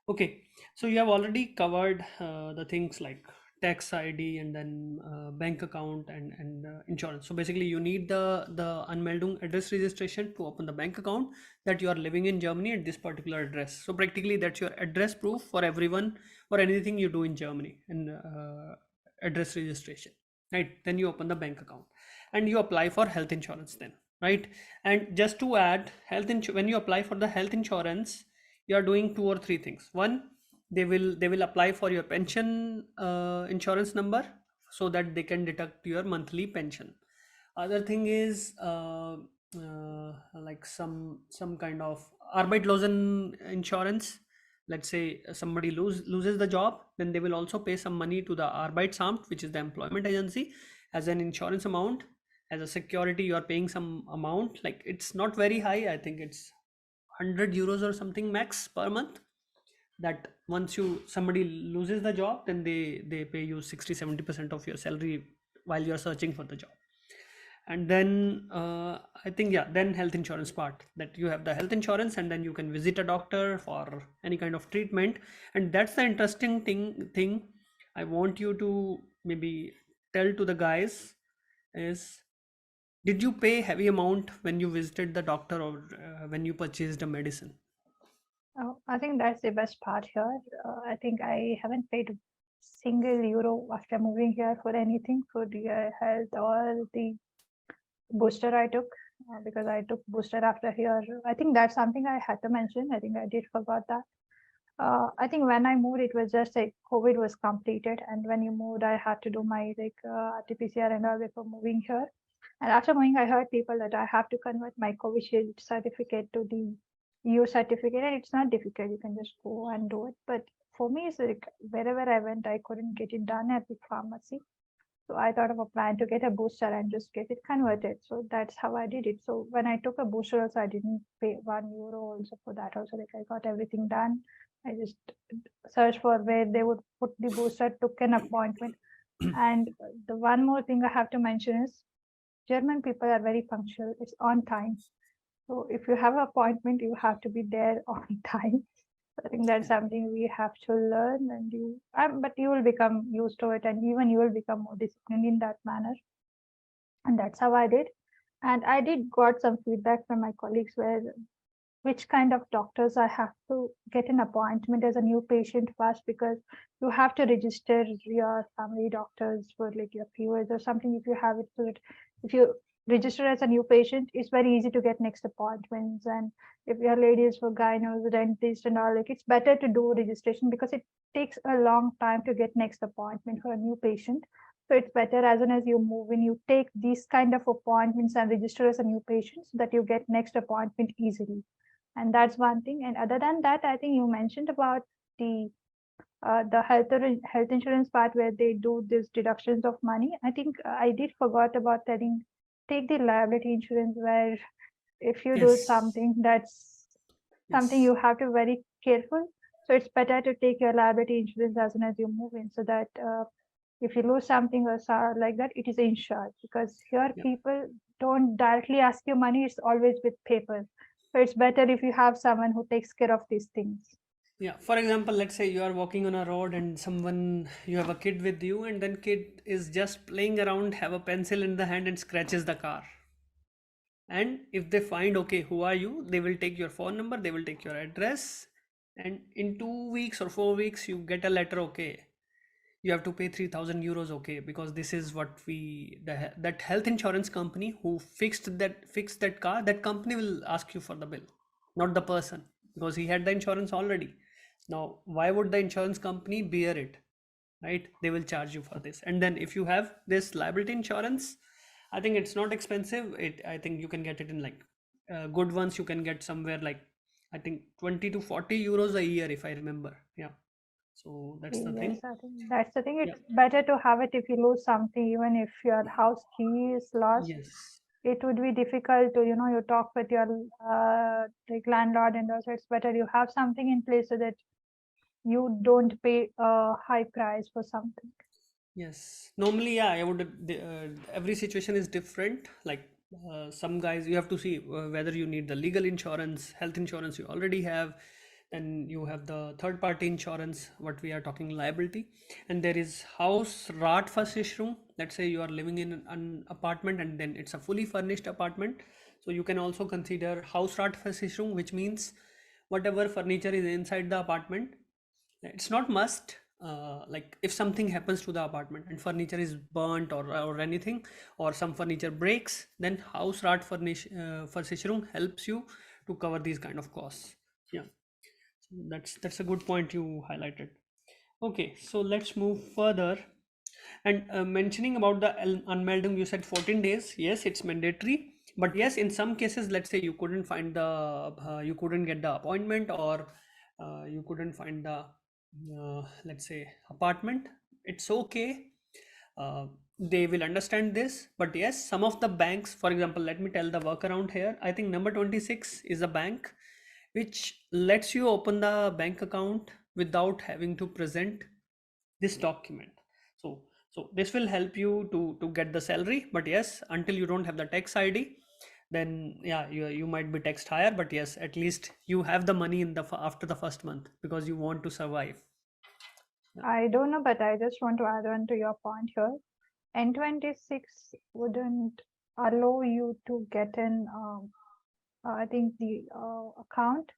Okay, so you have already covered the things like tax ID and then bank account and insurance. So basically, you need the Anmeldung address registration to open the bank account, that you are living in Germany at this particular address. So practically, that's your address proof for everyone or anything you do in Germany, and address registration. Right? Then you open the bank account and you apply for health insurance. Then, right? And just to add, when you apply for the health insurance, you are doing two or three things. One, they will apply for your pension insurance number, so that they can deduct your monthly pension. Other thing is like some kind of Arbeitslosen insurance. Let's say somebody loses the job, then they will also pay some money to the Arbeitsamt, which is the employment agency, as an insurance amount. As a security, you are paying some amount, like it's not very high. I think it's 100 euros or something max per month. That once you somebody loses the job, then they pay you 60-70% of your salary while you're searching for the job. And then I think, yeah, then health insurance part, that you have the health insurance, and then you can visit a doctor for any kind of treatment. And that's the interesting thing I want you to maybe tell to the guys is, did you pay heavy amount when you visited the doctor, or when you purchased a medicine? Oh, I think that's the best part here. I think I haven't paid a single euro after moving here for anything, for the health or the booster I took, because I took booster after here. I think that's something I had to mention. I think I did forgot that. I think when I moved, it was just like COVID was completed, and when you moved, I had to do my like RT-PCR and all before moving here. And after moving, I heard people that I have to convert my Covishield certificate to the EU certificate, and it's not difficult. You can just go and do it. But for me, it's like wherever I went, I couldn't get it done at the pharmacy. So I thought of a plan to get a booster and just get it converted. So that's how I did it. So when I took a booster also, I didn't pay €1 also for that also. Like I got everything done. I just searched for where they would put the booster, took an appointment. And the one more thing I have to mention is German people are very punctual. It's on time. So if you have an appointment, you have to be there on time. I think that's something we have to learn, and but you will become used to it, and even you will become more disciplined in that manner. And that's how I did. And I did got some feedback from my colleagues where which kind of doctors I have to get an appointment as a new patient first, because you have to register your family doctors for like your fevers or something if you have it. So that if you register as a new patient, it's very easy to get next appointments. And if your lady is for gynos, dentist and all, like it's better to do registration because it takes a long time to get next appointment for a new patient. So it's better as soon as you move in, you take these kind of appointments and register as a new patient so that you get next appointment easily. And that's one thing. And other than that, I think you mentioned about the health insurance part where they do these deductions of money. I think I did forgot about telling, take the liability insurance, where if you do Yes, something, that's something yes, you have to be very careful. So it's better to take your liability insurance as soon as you move in, so that if you lose something or like that, it is insured. Because here yeah, people don't directly ask you money; it's always with paper. So it's better if you have someone who takes care of these things. yeah. For example, let's say you are walking on a road and you have a kid with you, and then kid is just playing around, have a pencil in the hand and scratches the car. And if they find, okay, who are you, they will take your phone number, they will take your address, and in 2 weeks or 4 weeks you get a letter, okay, you have to pay 3,000 euros, okay, because this is what that health insurance company who fixed that car, that company will ask you for the bill, not the person, because he had the insurance already. Now why would the insurance company bear it, right? They will charge you for this. And then if you have this liability insurance, I think it's not expensive. I think you can get it in, like, good ones you can get somewhere like, I think 20 to 40 euros a year, if I remember. Yeah, so that's the Yes, thing. I think that's the thing. Yeah. It's better to have it if you lose something, even if your house key is lost. Yes. It would be difficult to, you talk with your like landlord, and also it's better you have something in place so that you don't pay a high price for something. Yes, normally, yeah, I would. Every situation is different. Like, some guys, you have to see whether you need the legal insurance, health insurance you already have, then you have the third party insurance, what we are talking liability, and there is Haus Ratversicherung. Let's say you are living in an apartment and then it's a fully furnished apartment. So you can also consider Haus Ratversicherung, which means whatever furniture is inside the apartment, it's not must, like if something happens to the apartment and furniture is burnt, or anything, or some furniture breaks, then Hausrat Versicherung helps you to cover these kind of costs. Yeah. That's a good point you highlighted. Okay, so let's move further. And mentioning about the unmelding, you said 14 days. Yes, it's mandatory. But yes, in some cases, let's say you couldn't find the, you couldn't get the appointment, or you couldn't find the, let's say, apartment. It's okay. They will understand this. But yes, some of the banks, for example, let me tell the workaround here. I think number 26 is a bank which lets you open the bank account without having to present this document. So this will help you to get the salary. But yes, until you don't have the tax ID, then yeah, you might be taxed higher. But yes, at least you have the money in the after the first month, because you want to survive. Yeah. I don't know, but I just want to add on to your point here. N26 wouldn't allow you to get in, I think, the account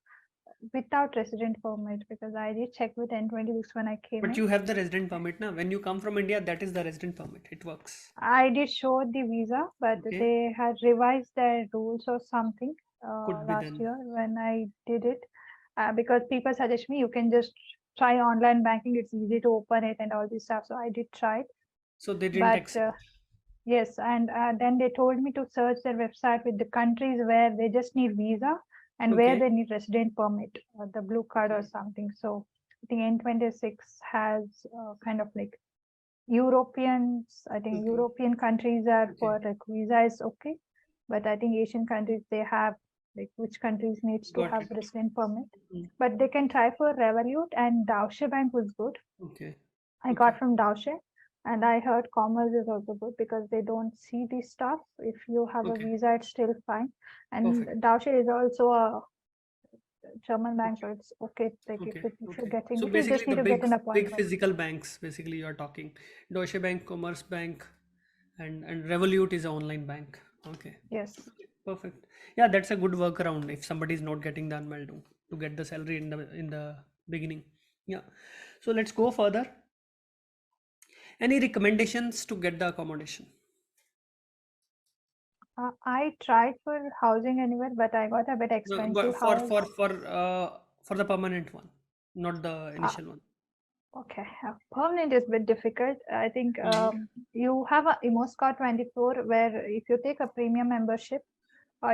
without resident permit, because I did check with N26 when I came But in. you have the resident permit now. When you come from India, that is the resident permit. It works. I did show the visa, but Okay, they had revised their rules or something could be last then. year when I did it. Because people suggest me you can just try online banking, it's easy to open it and all this stuff. So I did try it. So they didn't But accept. yes, and then they told me to search their website with the countries where they just need visa and where Okay, they need resident permit or the blue card or okay, something. So I think N26 has kind of like Europeans, I think okay, European countries are okay. for like visa is okay, but I think Asian countries they have like which countries needs to Got have it. resident permit. Mm, But they can try for Revolut, and Deutsche Bank was good. okay, I got okay, from Deutsche, and I heard Commerce is also good because they don't see the stuff. If you have a okay. visa, it's still fine. And Perfect. Deutsche is also a German bank, so it's okay. Like Okay, if you're okay. getting So it, you basically just need the to get an big appointment. physical banks, basically you're talking. Deutsche Bank, Commerce Bank, and Revolut is an online bank. Okay. Yes. Perfect. Yeah, that's a good workaround if somebody is not getting the unmeldung to get the salary in the beginning. Yeah. So let's go further. Any recommendations to get the accommodation? I tried for housing anywhere, but I got a bit No, expensive but house. for the permanent one, not the Uh, initial one. okay, permanent is a bit difficult. I think Mhm. you have a Imoscar 24 where if you take a premium membership,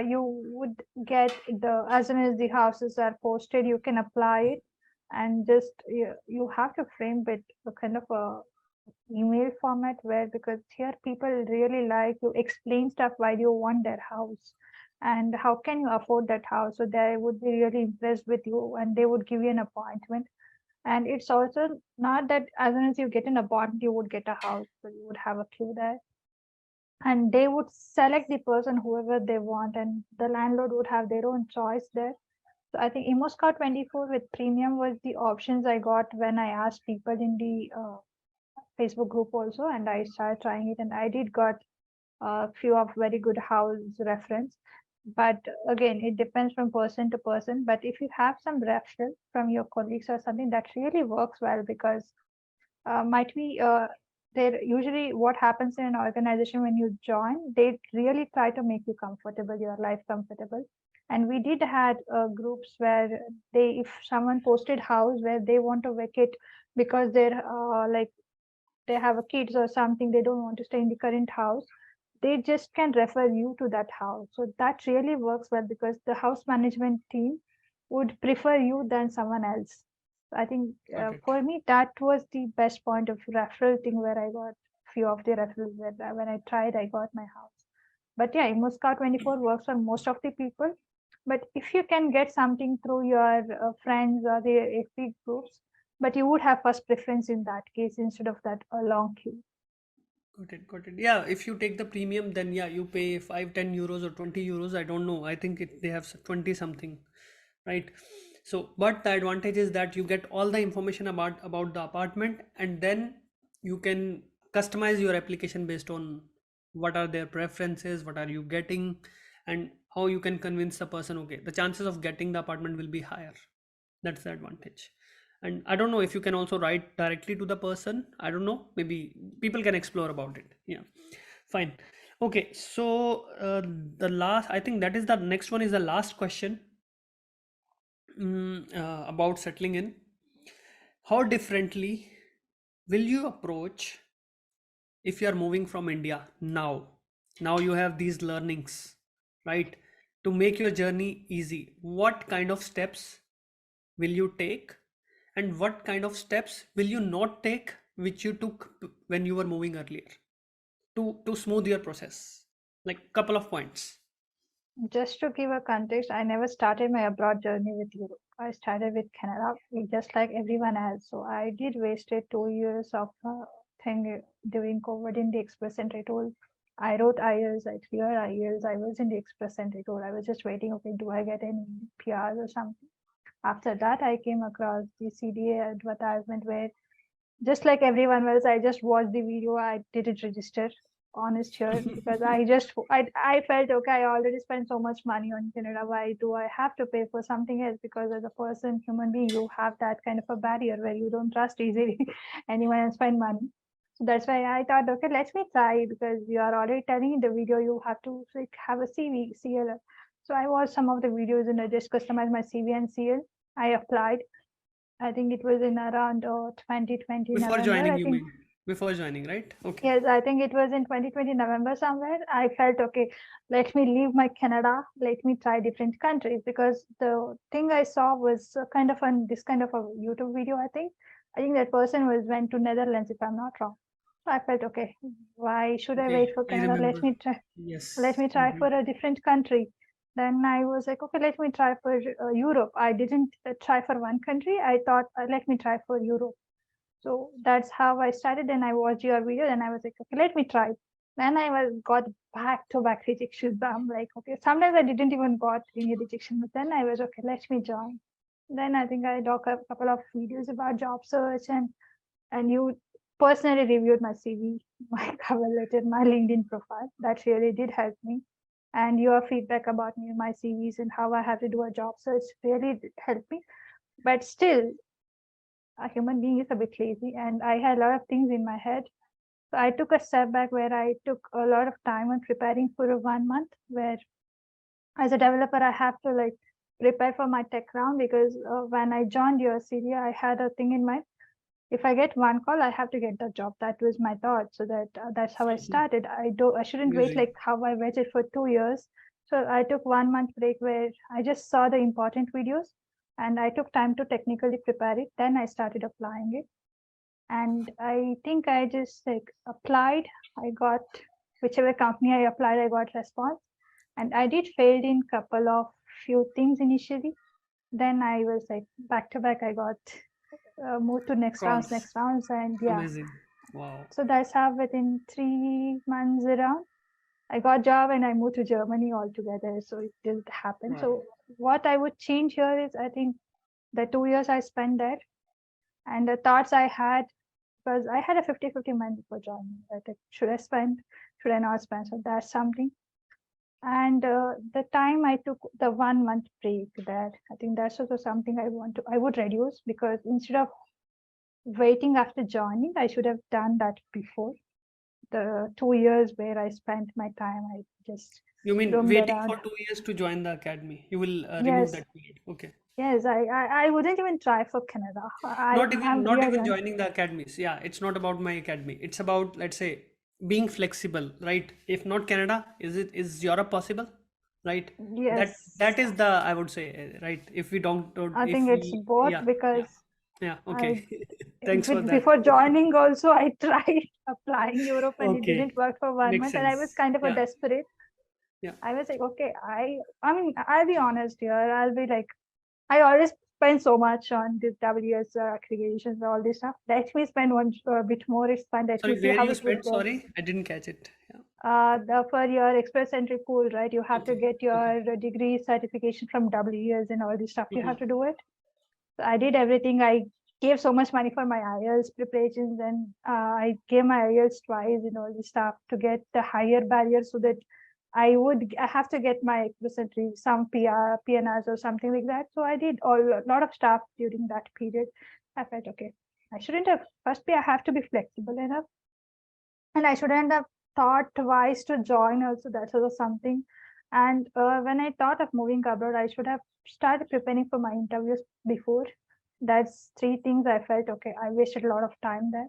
you would get the as soon as the houses are posted, you can apply it, and just you have to frame it a kind of a email format where because here people really like you explain stuff why do you want that house and how can you afford that house, so they would be really impressed with you and they would give you an appointment. And it's also not that as soon as you get an appointment you would get a house, so you would have a queue there and they would select the person whoever they want and the landlord would have their own choice there. So I think Imoscar 24 with premium was the options I got when I asked people in the Facebook group also, and I started trying it, and I did got a few of very good house reference. But again, it depends from person to person. But if you have some reference from your colleagues or something, that really works well because might be there usually what happens in an organization when you join, they really try to make you comfortable, your life comfortable. And we did had groups where they if someone posted house where they want to vacate because they're like they have a kids or something, they don't want to stay in the current house, they just can refer you to that house. So that really works well because the house management team would prefer you than someone else. I think Got it. for me that was the best point of referral thing where I got few of the referrals where when I tried I got my house. But yeah, Muscat 24 works for most of the people. But if you can get something through your friends or the FB groups, but you would have first preference in that case instead of that a long queue. Got it, got it. Yeah, if you take the premium, then yeah, you pay 5, 10 euros or 20 euros. I don't know. I think they have 20 something, right? So, but the advantage is that you get all the information about the apartment, and then you can customize your application based on what are their preferences, what are you getting, and how you can convince the person. Okay, the chances of getting the apartment will be higher. That's the advantage. And I don't know if you can also write directly to the person. I don't know, maybe people can explore about it. Yeah, fine. Okay, so the last, I think that is the next one, is the last question. about settling in, how differently will you approach if you are moving from India now? Now you have these learnings, right? To make your journey easy, what kind of steps will you take, and what kind of steps will you not take which you took when you were moving earlier to smooth your process? Like couple of points. Just to give a context, I never started my abroad journey with Europe. I started with Canada, just like everyone else. So I did wasted 2 years of thing during COVID in the Express Entry tool. I wrote IELTS, I cleared IELTS. I was in the Express Entry tool. I was just waiting, okay, do I get any PRs or something? After that, I came across the CDA advertisement where, just like everyone else, I just watched the video. I didn't register, honest here, because I felt okay. I already spent so much money on Canada. Why do I have to pay for something else? Because as a person, human being, you have that kind of a barrier where you don't trust easily anyone and spend money. So that's why I thought, okay, let me try, because you are already telling in the video you have to like have a CV, CL. So I watched some of the videos and I just customized my CV and CL. I applied. I think it was in around 2020 Before November. joining, I you think, mean? Before joining, right? Okay. yes, I think it was in 2020 November somewhere. I felt okay, let me leave my Canada, let me try different countries, because the thing I saw was kind of this kind of a YouTube video. I think that person was went to Netherlands, if I'm not wrong. So I felt okay, why should I wait Okay, for I Canada? remember. Let Yes. me try for a different country. Then I was like, okay, let me try for Europe. I didn't try for one country. I thought, let me try for Europe. So that's how I started. And I watched your video and I was like, okay, let me try. Then I was got back to back rejections. I'm like, okay, sometimes I didn't even got any rejection, but then I was okay, let me join. Then I think I talk a couple of videos about job search, and you personally reviewed my CV, my cover letter, my LinkedIn profile. That really did help me. And your feedback about me, my CVs, and how I have to do a job search really did help me. But still, a human being is a bit lazy, and I had a lot of things in my head. So I took a step back where I took a lot of time on preparing for a 1 month, where as a developer, I have to like prepare for my tech round, because when I joined your Syria, I had a thing in mind. If I get one call, I have to get the job. That was my thought. So that's how I started. I shouldn't wait Amazing. like how I waited for 2 years. So I took 1 month break where I just saw the important videos and I took time to technically prepare it. Then I started applying it. And I think I just like applied. I got whichever company I applied, I got response. And I did failed in couple of few things initially. Then I was like back to back. I got moved to Calls. next rounds, and yeah. Amazing. Wow. So that's how within 3 months around, I got job and I moved to Germany altogether. So it did happen. Wow. So what I would change here is, I think, the 2 years I spent there and the thoughts I had, because I had a 50-50 mind before joining. That like, should I spend, should I not spend? So that's something. And the time I took the 1 month break there, I think that's also something I would reduce, because instead of waiting after joining, I should have done that before. The 2 years where I spent my time, I just You mean roamed waiting around. for 2 years to join the academy? You will remove Yes, that period. Okay. yes, I wouldn't even try for Canada. I'm Not really even on. joining the academies. Yeah, it's not about my academy. It's about, let's say, being flexible, right? If not Canada, is Europe possible? Right? That Yes, is the, I would say, right? If we don't I if think it's we both, yeah, yeah. because Yeah, I okay. Thanks for that. before joining also I tried applying Europe and it Okay. didn't work for one Makes month, and I was sense. kind of a Yeah. desperate. Yeah. I was like, okay, I mean, I'll be honest here. I'll be like, I always spend so much on this WS accreditations, all this stuff. Let me spend one bit more. It's fun. Let me Sorry, see where how you it would spent? go. Sorry, I didn't catch it. Yeah. For your express entry pool, right? You have to Okay. get Okay. your degree certification from WS and all this stuff. You have Mhm. to do it. So I did everything. I gave so much money for my IELTS preparations, and I gave my IELTS twice and all this stuff to get the higher barrier, so that I have to get my express entry, some PNRs or something like that. So I did a lot of stuff during that period. I felt okay. I shouldn't have. Firstly, I have to be flexible enough, and I shouldn't have thought twice to join. Also, that's also something. And when I thought of moving abroad, I should have started preparing for my interviews before. That's three things I felt okay. I wasted a lot of time there.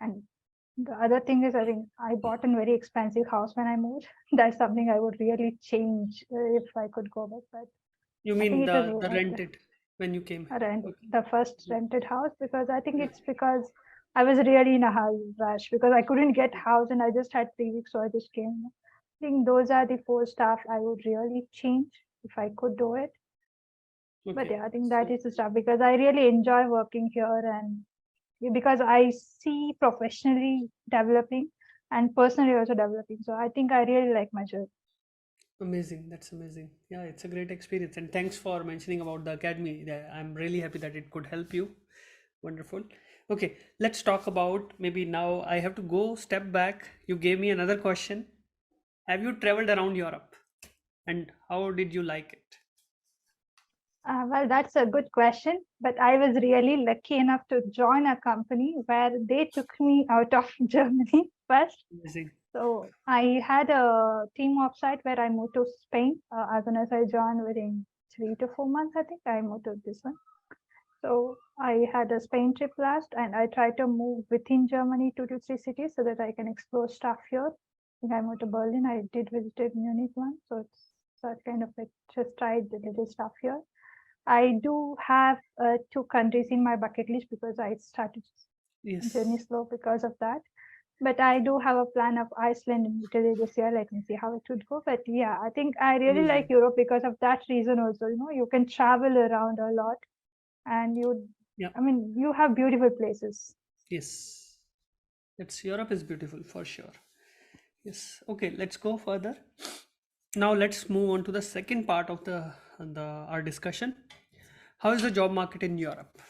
And the other thing is, I think I bought a very expensive house when I moved. That's something I would really change if I could go back. But You I think mean it was the rented when you came? Okay. the first Yeah. rented house because I think Yeah. it's because I was really in a rush because I couldn't get house and I just had 3 weeks, so I just came. I think those are the four stuff I would really change if I could do it. But Okay. yeah, I think that So is the stuff because I really enjoy working here and because I see professionally developing and personally also developing. So I think I really like my job. amazing. That's amazing. Yeah, it's a great experience. And thanks for mentioning about the academy. Yeah, I'm really happy that it could help you. Wonderful. Okay, let's talk about maybe now I have to go step back. You gave me another question. Have you traveled around Europe and how did you like it? Well, that's a good question, but I was really lucky enough to join a company where they took me out of Germany first. Amazing. So I had a team offsite where I moved to Spain. As soon as I joined within 3 to 4 months, I think I moved to this one. So I had a Spain trip last, and I tried to move within Germany 2 to 3 cities so that I can explore stuff here. I think I moved to Berlin. I did visited Munich one, so it's that kind of like just tried the little stuff here. I do have two countries in my bucket list because I started journey Yes. slow because of that. But I do have a plan of Iceland and Italy this year. Let me see how it would go. But yeah, I think I really like Amazing. Europe because of that reason also. You know, you can travel around a lot and Yeah. I mean, you have beautiful places. Yes. It's Europe is beautiful for sure. Yes. Okay, let's go further. Now let's move on to the second part of the our discussion. How is the job market in Europe?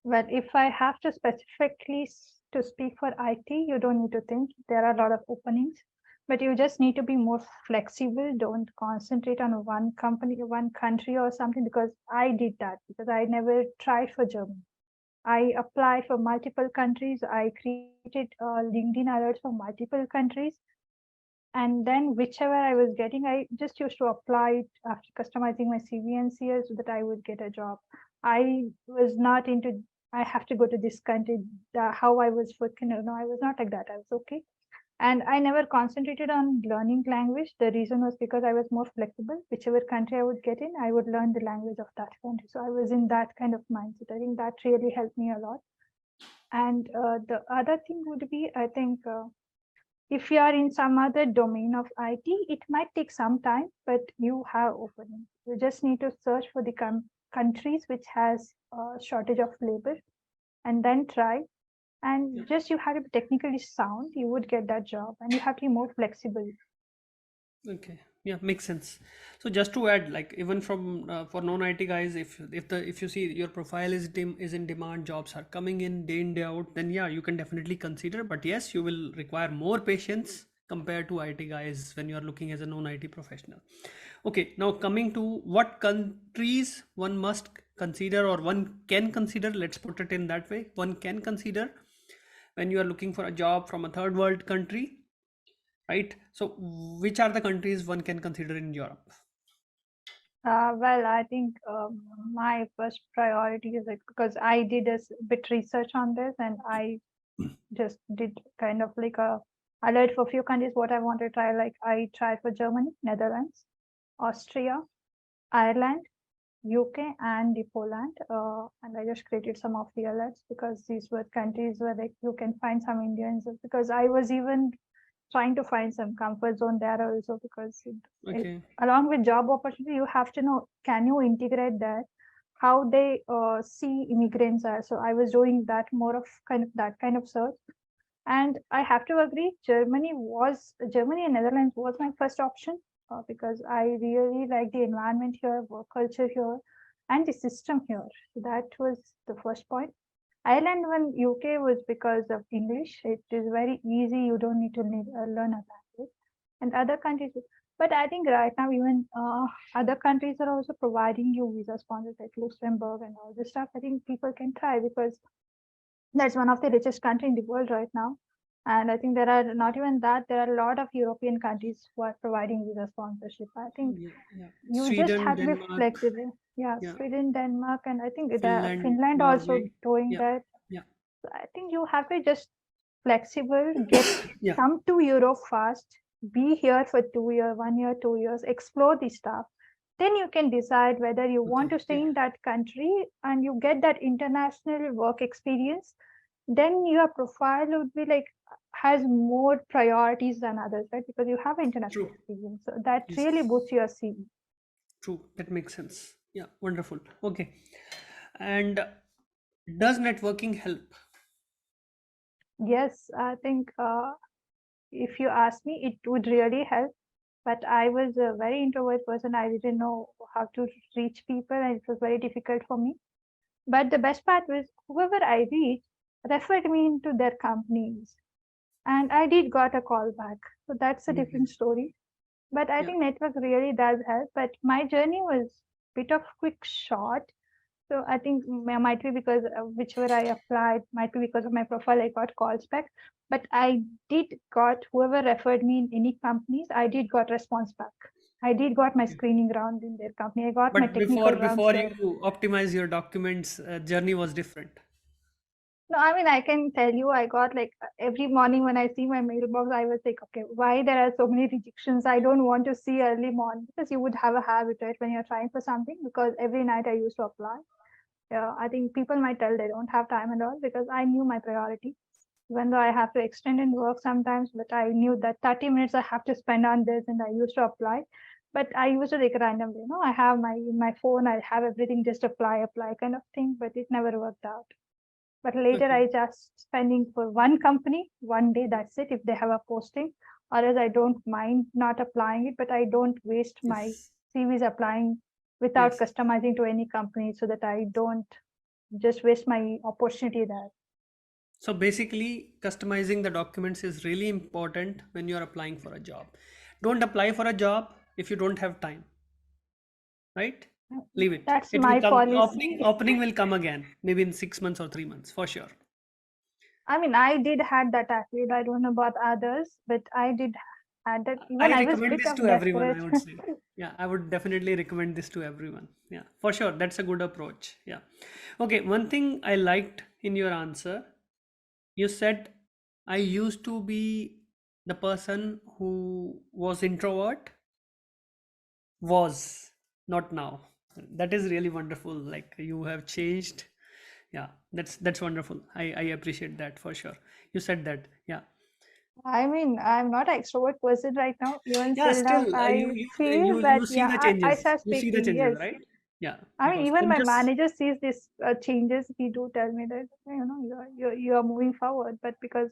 But if I have to specifically to speak for IT, you don't need to think. There are a lot of openings, but you just need to be more flexible. Don't concentrate on one company, one country or something, because I did that because I never tried for Germany. I applied for multiple countries. I created LinkedIn alerts for multiple countries. And then whichever I was getting, I just used to apply it after customizing my CV and CS so that I would get a job. I was not into I have to go to this country. How I was working, no, I was not like that. I was okay. And I never concentrated on learning language. The reason was because I was more flexible. Whichever country I would get in, I would learn the language of that country. So I was in that kind of mindset. I think that really helped me a lot. And the other thing would be, I think, if you are in some other domain of IT, it might take some time, but you have opening. You just need to search for the countries which has a shortage of labor and then try. Yeah. And just you have to be technically sound, you would get that job, and you have to be more flexible. Okay. Yeah, makes sense. So just to add, like even from for non-IT guys, if you see your profile is in demand, jobs are coming in day out, then yeah, you can definitely consider. But yes, you will require more patience compared to IT guys when you are looking as a non-IT professional. Okay, now coming to what countries one must consider or one can consider. Let's put it in that way. One can consider when you are looking for a job from a third world country, right? So which are the countries one can consider in Europe? Well, I think my first priority is like because I did a bit research on this and I just did kind of like a alert for a few countries what I want to try. Like I tried for Germany, Netherlands, Austria, Ireland, UK, and the Poland. And I just created some of the alerts because these were countries where like you can find some Indians. Because I was even trying to find some comfort zone there also because Okay. along with job opportunity, you have to know can you integrate that how they see immigrants are. So I was doing that more of kind of that kind of search and I have to agree, Germany and Netherlands was my first option because I really like the environment here, work culture here, and the system here. So that was the first point. Ireland when UK was because of English. It is very easy. You don't need to learn a language. And other countries, but I think right now even other countries are also providing you visa sponsors like Luxembourg and all this stuff. I think people can try because that's one of the richest country in the world right now And I think there are not even that, there are a lot of European countries who are providing visa sponsorship. I think Yeah, yeah. you just Sweden, have to be Denmark, flexible. Yeah, yeah, Sweden, Denmark, and I think the Finland, Finland also Norway, doing yeah, that. yeah, So I think you have to just flexible, get yeah, come to Europe fast, be here for 2 years, 1 year, 2 years, explore the stuff. Then you can decide whether you want okay, to stay yeah, in that country and you get that international work experience. Then your profile would be like has more priorities than others, right? Because you have international true. experience. So that really Yes, boosts your CV. true. That makes sense. Yeah, wonderful. Okay. And does networking help? Yes, I think if you ask me, it would really help. But I was a very introvert person. I didn't know how to reach people, and it was very difficult for me. But the best part was whoever I reached referred me into their companies, and I did got a call back. So that's a different Mhm. story. But I Yeah, think network really does help. But my journey was bit of quick short. So I think might be because whichever I applied, might be because of my profile, I got calls back. But I did got whoever referred me in any companies, I did got response back. I did got my okay. screening round in their company. I got my But technical rounds before there. you optimize your documents, journey was different. No, I mean, I can tell you, I got like every morning when I see my mailbox, I was like, okay, why there are so many rejections? I don't want to see early morning because you would have a habit, right, when you're trying for something. Because every night I used to apply. Yeah, I think people might tell they don't have time and all because I knew my priority. Even though I have to extend in work sometimes, but I knew that 30 minutes I have to spend on this and I used to apply. But I used to like randomly, I have my phone, I have everything, just apply kind of thing, but it never worked out. But later Okay. I just spending for one company, one day, that's it, if they have a posting. Or else I don't mind not applying it, but I don't waste my Yes. CVs applying without Yes. customizing to any company so that I don't just waste my opportunity there. So basically, customizing the documents is really important when you're applying for a job. Don't apply for a job if you don't have time, right? Leave it. That's It will my come. policy. Opening will come again, maybe in 6 months or 3 months, for sure. I mean, I did had that attitude. I don't know about others, but I did had that. Even I I was recommend bit this of to everyone, desperate. I would say. Yeah, I would definitely recommend this to everyone. Yeah, for sure. That's a good approach. Yeah. Okay, one thing I liked in your answer, you said, I used to be the person who was introvert, was not now. That is really wonderful. Like you have changed. Yeah, that's wonderful. I appreciate that for sure. You said that. Yeah. I mean, I'm not an extrovert person right now. Even Yeah, till now, still I feel that, you see yeah, the I changes. start You see the speaking. changes, Yes. right? Yeah, I mean, because even I'm my just manager sees these changes. He do tell me that you're moving forward. But because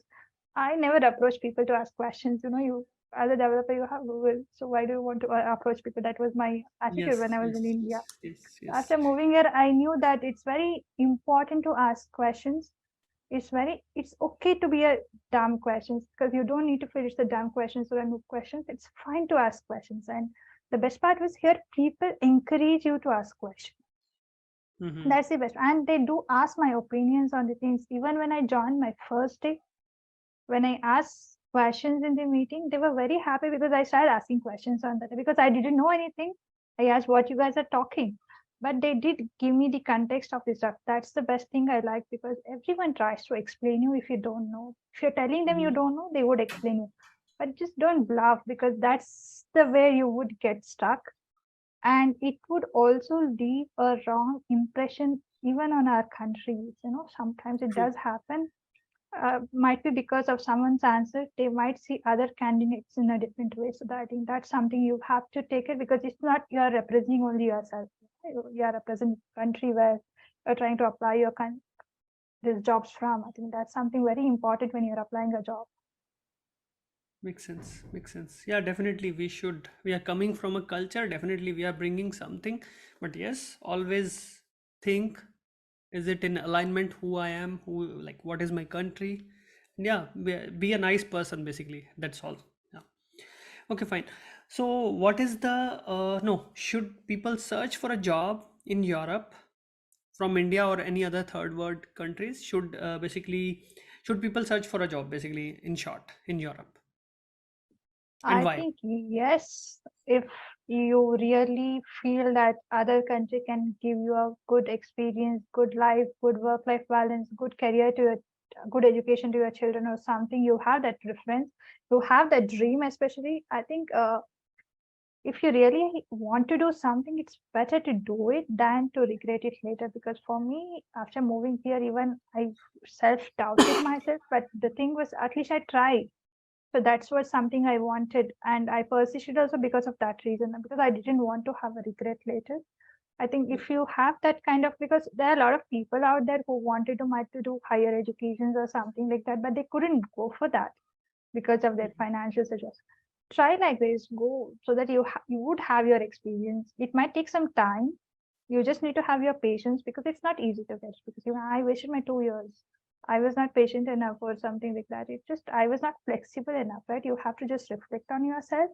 I never approach people to ask questions, you as a developer you have Google. So why do you want to approach people? That was my attitude when yes, I was yes, in India. yes, yes, yes. After moving here, I knew that it's very important to ask questions. It's okay to be a dumb questions because you don't need to finish the dumb questions or no questions. It's fine to ask questions. And the best part was here, people encourage you to ask questions. Mm-hmm. That's the best. And they do ask my opinions on the things. Even when I joined my first day, when I asked questions in the meeting, they were very happy because I started asking questions on that because I didn't know anything. I asked what you guys are talking, but they did give me the context of the stuff. That's the best thing I like because everyone tries to explain you if you don't know. If you're telling them you Mm-hmm. don't know, they would explain you. But just don't bluff because that's the way you would get stuck. And it would also leave a wrong impression even on our countries. Sometimes it True. does happen, might be because of someone's answer, they might see other candidates in a different way. So that, I think that's something you have to take it because it's not you're representing only yourself. You're representing country where you're trying to apply your these jobs from. I think that's something very important when you're applying a job. Makes sense. Makes sense. Yeah, definitely. We should. We are coming from a culture. Definitely, we are bringing something. But yes, always think: is it in alignment? Who I am? Who, like, what is my country? Yeah, be a nice person. Basically, that's all. Yeah. Okay, fine. So, what is the no? Should people search for a job in Europe from India or any other third world countries? should people search for a job, basically, in short, in Europe, and I why? think yes, if you really feel that other country can give you a good experience, good life, good work-life balance, good career to your, good education to your children or something, you have that reference, you have that dream, especially. I think if you really want to do something, it's better to do it than to regret it later. Because for me, after moving here, even I self-doubted myself, but the thing was, at least I tried. So that's what something I wanted, and I persisted also because of that reason, because I didn't want to have a regret later. I think Yeah. if you have that kind of, because there are a lot of people out there who wanted to might to do higher educations or something like that, but they couldn't go for that because of their Mhm. financial situation. Try like this, go so that you would have your experience. It might take some time. You just need to have your patience because it's not easy to get. Because I wasted my 2 years. I was not patient enough or something like that. It just I was not flexible enough, right? You have to just reflect on yourself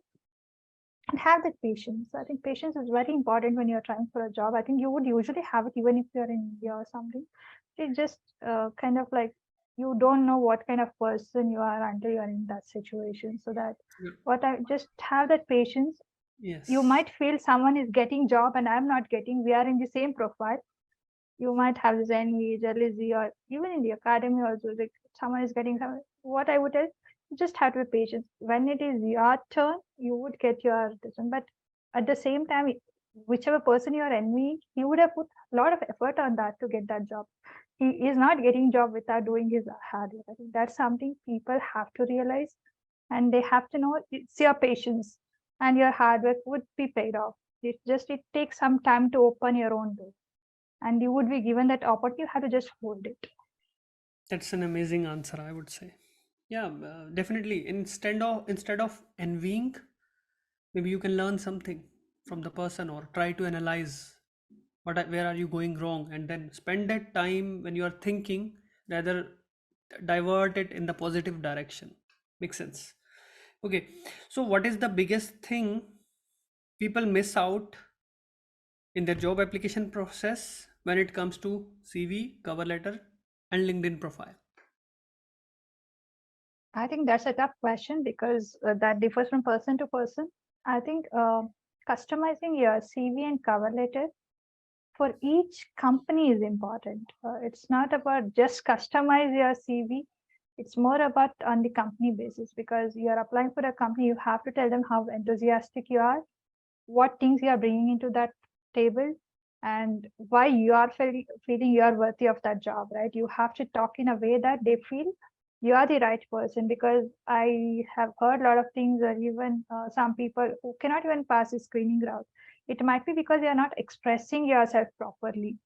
and have that patience. I think patience is very important when you're trying for a job. I think you would usually have it even if you're in India or something. It just kind of like you don't know what kind of person you are until you're in that situation. So that Yeah. what I just have that patience. You Yes. might feel someone is getting job and I'm not getting. We are in the same profile. You might have this envy, jealousy, or even in the academy also, like someone is getting some. What I would tell, you just have to be patient. When it is your turn, you would get your turn. But at the same time, whichever person you are envying, he would have put a lot of effort on that to get that job. He is not getting job without doing his hard work. I think that's something people have to realize, and they have to know it's your patience and your hard work would be paid off. It takes some time to open your own door, and you would be given that opportunity. You have to just hold it. That's an amazing answer, I would say. Yeah, definitely. Instead of envying, maybe you can learn something from the person or try to analyze where are you going wrong, and then spend that time when you are thinking, rather divert it in the positive direction. Makes sense. Okay, so what is the biggest thing people miss out in their job application process when it comes to CV, cover letter, and LinkedIn profile? I think that's a tough question because that differs from person to person. I think customizing your CV and cover letter for each company is important. It's not about just customize your CV. It's more about on the company basis, because you are applying for a company. You have to tell them how enthusiastic you are, what things you are bringing into that table, and why you are feeling you are worthy of that job, right? You have to talk in a way that they feel you are the right person, because I have heard a lot of things, or even some people who cannot even pass the screening route. It might be because you're not expressing yourself properly.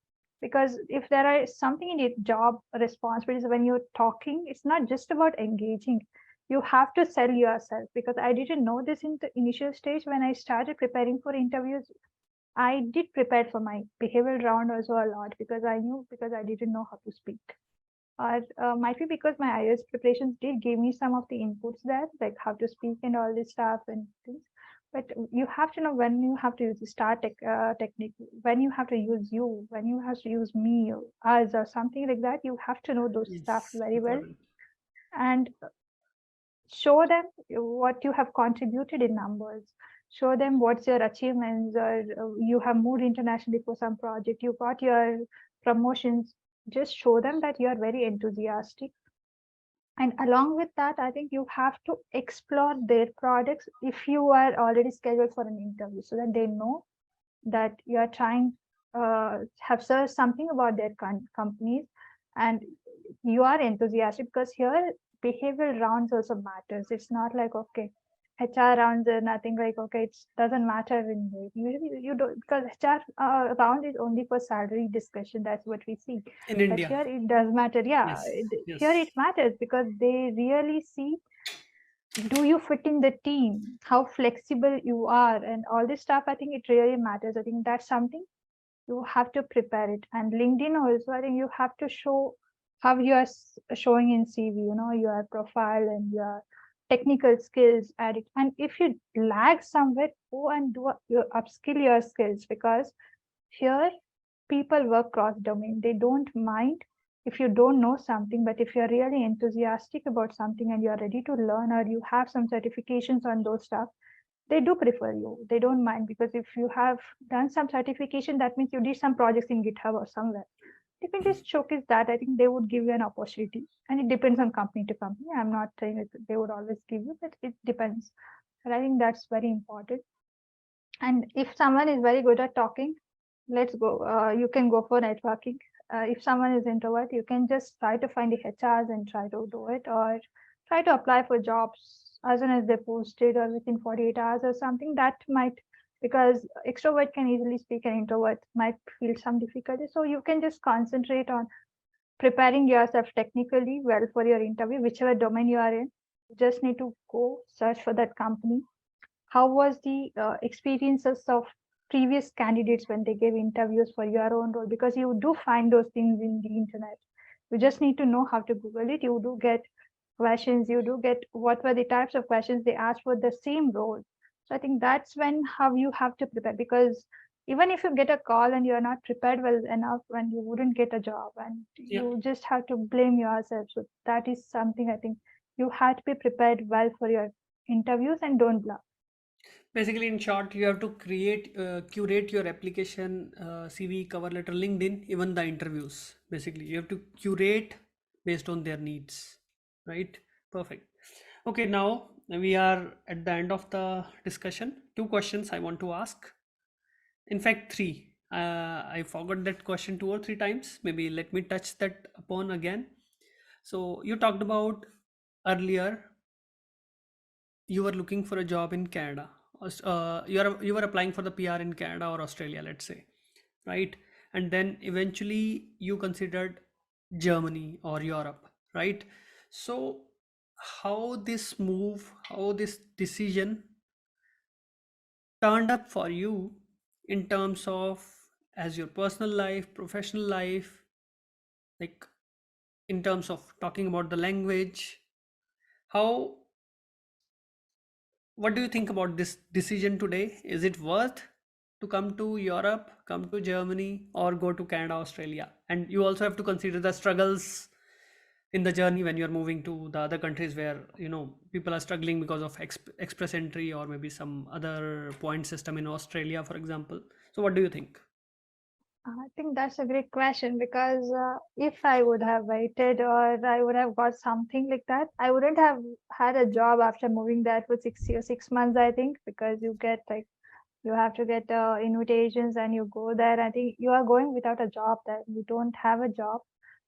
Because if there is something in your job responsibilities, when you're talking, it's not just about engaging, you have to sell yourself. Because I didn't know this in the initial stage. When I started preparing for interviews, I did prepare for my behavioral round also a lot, because I knew, because I didn't know how to speak. Or might be because my IELTS preparations did give me some of the inputs there, like how to speak and all this stuff and things. But you have to know when you have to use the star technique, when you have to use you, when you have to use me, or us, or something like that. You have to know those stuff Yes, very well, important. and show them what you have contributed in numbers. Show them what's your achievements, or you have moved internationally for some project, you got your promotions. Just show them that you are very enthusiastic. And along with that, I think you have to explore their products if you are already scheduled for an interview, so that they know that you are trying have searched something about their companies, and you are enthusiastic. Because here behavioral rounds also matters. It's not like, okay, HR rounds are nothing, like, okay, it doesn't matter in here. Usually you don't, because HR round is only for salary discussion. That's what we see. In But India. here it does matter. Yeah, Yes, here it yes. matters because they really see, do you fit in the team, how flexible you are, and all this stuff. I think it really matters. I think that's something you have to prepare it. And LinkedIn also, I think you have to show how you are showing in CV, your profile and your technical skills at it. And if you lag somewhere, go and you upskill your skills, because here people work cross domain. They don't mind if you don't know something, but if you're really enthusiastic about something and you're ready to learn, or you have some certifications on those stuff, they do prefer you. They don't mind, because if you have done some certification, that means you did some projects in GitHub or somewhere. You can just showcase that. I think they would give you an opportunity, and it depends on company to company. I'm not saying that they would always give you, but it depends. But I think that's very important. And if someone is very good at talking, let's go. You can go for networking. If someone is introvert, you can just try to find the HRs and try to do it, or try to apply for jobs as soon as they post it, or within 48 hours or something. That might, because extrovert can easily speak and introvert might feel some difficulty. So you can just concentrate on preparing yourself technically well for your interview, whichever domain you are in. You just need to go search for that company. How was the experiences of previous candidates when they gave interviews for your own role? Because you do find those things in the internet. You just need to know how to Google it. You do get questions. You do get what were the types of questions they asked for the same role. So I think that's when how you have to prepare, because even if you get a call and you're not prepared well enough, when you wouldn't get a job, and Yeah. you just have to blame yourself. So that is something I think you have to be prepared well for your interviews, and don't bluff. Basically, in short, you have to curate your application, CV, cover letter, LinkedIn, even the interviews. Basically, you have to curate based on their needs, right? Perfect. Okay, now we are at the end of the discussion. Two questions I want to ask. In fact, three. I forgot that question two or three times. Maybe let me touch that upon again. So you talked about earlier you were looking for a job in Canada. You were applying for the PR in Canada or Australia, let's say, right? And then eventually you considered Germany or Europe, right? So how this decision turned up for you in terms of as your personal life, professional life, like in terms of talking about the language, how what do you think about this decision today? Is it worth to come to Europe, come to Germany, or go to Canada, Australia? And you also have to consider the struggles in the journey when you're moving to the other countries where people are struggling because of express entry or maybe some other point system in Australia, for example. So, what do you think? I think that's a great question, because if I would have waited, or I would have got something like that, I wouldn't have had a job after moving there for 6 years, 6 months, I think, because you get like, you have to get invitations and you go there. I think you are going without a job there. You don't have a job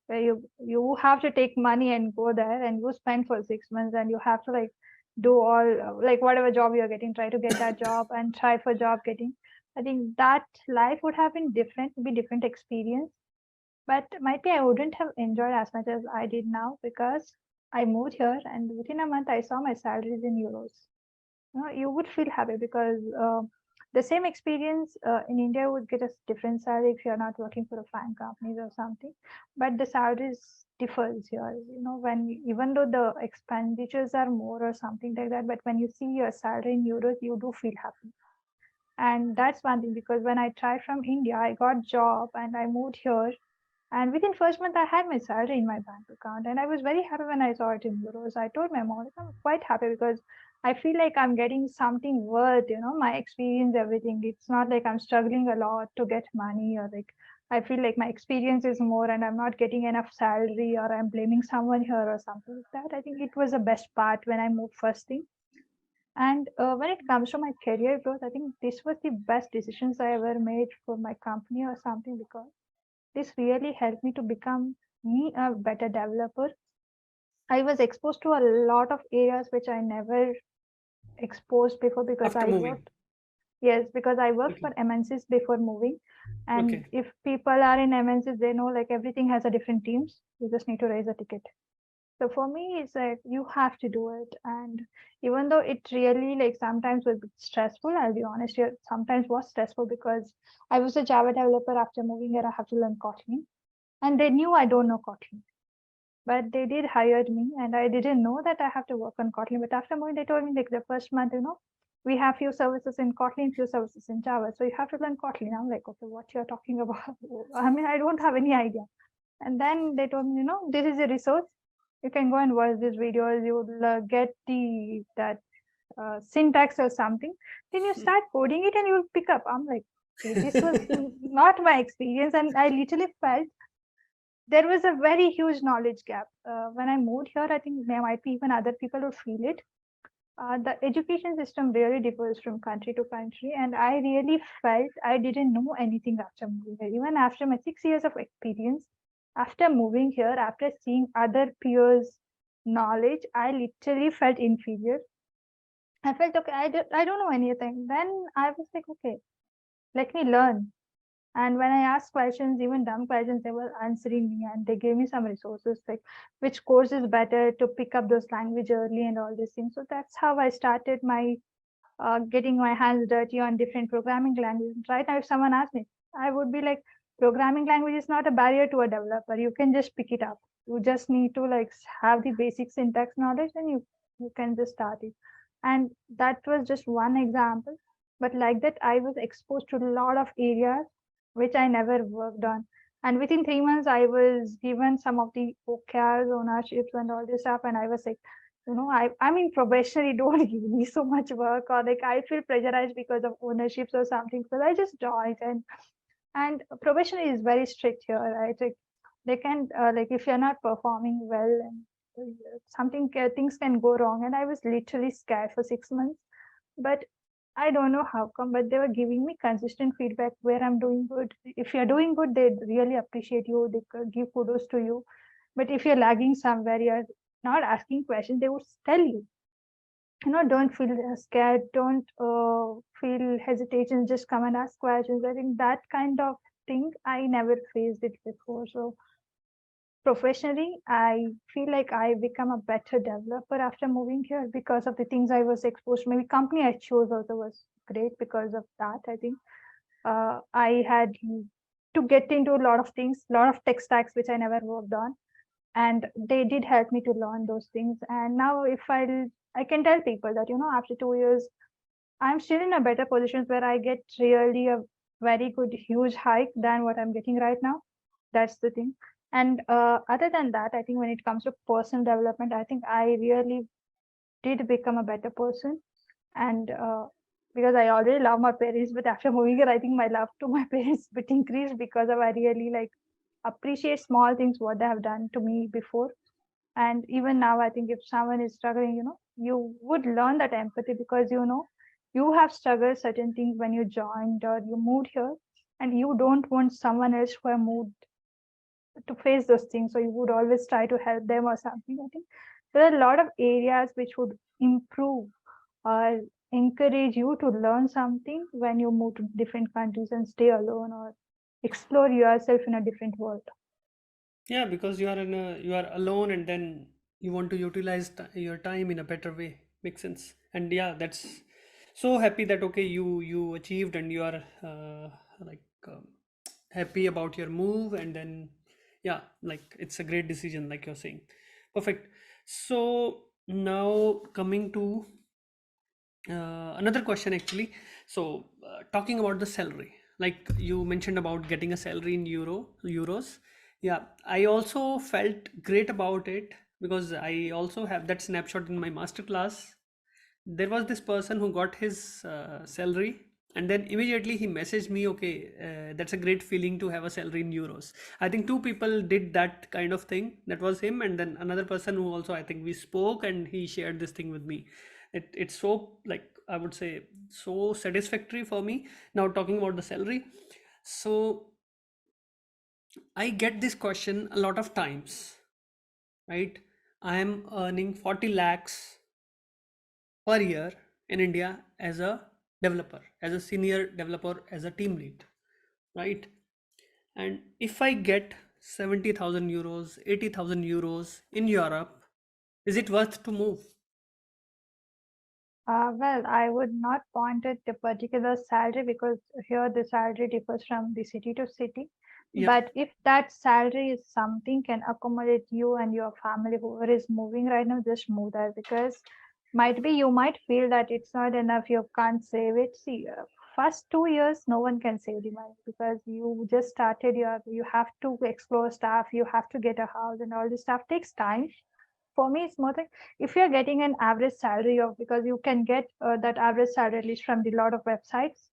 where you have to take money and go there, and you spend for 6 months, and you have to like do all like whatever job you're getting, try to get that job and try for job getting. I think that life would have been different, be different experience, but might be I wouldn't have enjoyed as much as I did now, because I moved here and within a month I saw my salaries in euros. You would feel happy, because the same experience in India would get a different salary if you're not working for a fine companies or something, but the salaries differs here. When even though the expenditures are more or something like that, but when you see your salary in euros, you do feel happy. And that's one thing, because when I tried from India, I got job and I moved here, and within first month, I had my salary in my bank account, and I was very happy when I saw it in euros. I told my mom, like, I'm quite happy, because I feel like I'm getting something worth, my experience, everything. It's not like I'm struggling a lot to get money, or like I feel like my experience is more, and I'm not getting enough salary, or I'm blaming someone here or something like that. I think it was the best part when I moved first thing. And when it comes to my career growth, I think this was the best decisions I ever made for my company or something, because this really helped me to become me a better developer. I was exposed to a lot of areas which I never exposed before, because After I moving? worked, yes, because I worked Okay. for MNCs before moving. And Okay. if people are in MNCs, they know like everything has a different teams. You just need to raise a ticket. So for me, it's like you have to do it. And even though it really like sometimes was stressful, I'll be honest here, sometimes was stressful, because I was a Java developer. After moving here, I have to learn Kotlin. And they knew I don't know Kotlin, but they did hired me, and I didn't know that I have to work on Kotlin. But after moving, they told me like the first month, we have few services in Kotlin, few services in Java, so you have to learn Kotlin. I'm like, okay, what you're talking about? I mean, I don't have any idea. And then they told me, this is a resource. You can go and watch these videos. You will get the that syntax or something. Then you start coding it and you'll pick up. I'm like, okay, this was not my experience, and I literally felt there was a very huge knowledge gap. When I moved here, I think there might be even other people who feel it. The education system really differs from country to country, and I really felt I didn't know anything after moving here. Even after my 6 years of experience, after moving here, after seeing other peers' knowledge, I literally felt inferior. I felt okay, I don't know anything. Then I was like, okay, let me learn. And when I asked questions, even dumb questions, they were answering me and they gave me some resources like which course is better to pick up those language early and all these things. So that's how I started my getting my hands dirty on different programming languages. Right now, if someone asked me, I would be like, programming language is not a barrier to a developer. You can just pick it up. You just need to like have the basic syntax knowledge, and you can just start it. And that was just one example. But like that, I was exposed to a lot of areas which I never worked on. And within 3 months, I was given some of the OKRs, ownerships, and all this stuff. And I was like, I mean, professionally, don't give me so much work, or like I feel pressurized because of ownerships or something. So I just joined, and professionally is very strict here, right? Like they can like if you're not performing well and something things can go wrong. And I was literally scared for 6 months, but I don't know how come, but they were giving me consistent feedback where I'm doing good. If you're doing good, they really appreciate you. They give kudos to you. But if you're lagging somewhere, you're not asking questions, they would tell you. Don't feel scared. Don't feel hesitation. Just come and ask questions. I think that kind of thing I never faced it before. So professionally, I feel like I become a better developer after moving here because of the things I was exposed to. Maybe company I chose also was great because of that. I think I had to get into a lot of things, a lot of tech stacks which I never worked on, and they did help me to learn those things. And now, if I can tell people that after 2 years, I'm still in a better position where I get really a very good huge hike than what I'm getting right now. That's the thing. And other than that, I think when it comes to personal development, I think I really did become a better person. And because I already love my parents, but after moving here, I think my love to my parents bit increased because of I really like appreciate small things what they have done to me before. And even now, I think if someone is struggling, you would learn that empathy because you have struggled certain things when you joined or you moved here, and you don't want someone else who have moved to face those things. So you would always try to help them or something. I think there are a lot of areas which would improve or encourage you to learn something when you move to different countries and stay alone or explore yourself in a different world. Yeah, because you are alone, and then you want to utilize your time in a better way. Makes sense. And yeah, that's so happy that okay, you achieved, and you are like happy about your move, and then yeah, like it's a great decision, like you're saying. Perfect. So now coming to another question actually. So talking about the salary, like you mentioned about getting a salary in euros. Yeah, I also felt great about it because I also have that snapshot in my master class. There was this person who got his salary, and then immediately he messaged me, okay, that's a great feeling to have a salary in euros. I think two people did that kind of thing. That was him, and then another person who also, I think we spoke, and he shared this thing with me. It's so, like, I would say, so satisfactory for me. Now talking about the salary, so I get this question a lot of times, right? I am earning 40 lakhs per year in India as a developer, as a senior developer, as a team lead, right? And if I get 70,000 euros, 80,000 euros in Europe, is it worth to move? Well, I would not point at the particular salary because here the salary differs from the city to city. Yeah, But if that salary is something can accommodate you and your family, whoever is moving right now, just move there because might be you might feel that it's not enough, you can't save it. See, first 2 years, no one can save the money because you just started you have to explore stuff, you have to get a house, and all this stuff takes time. For me, it's more like if you're getting an average salary of, because you can get that average salary at least from the lot of websites.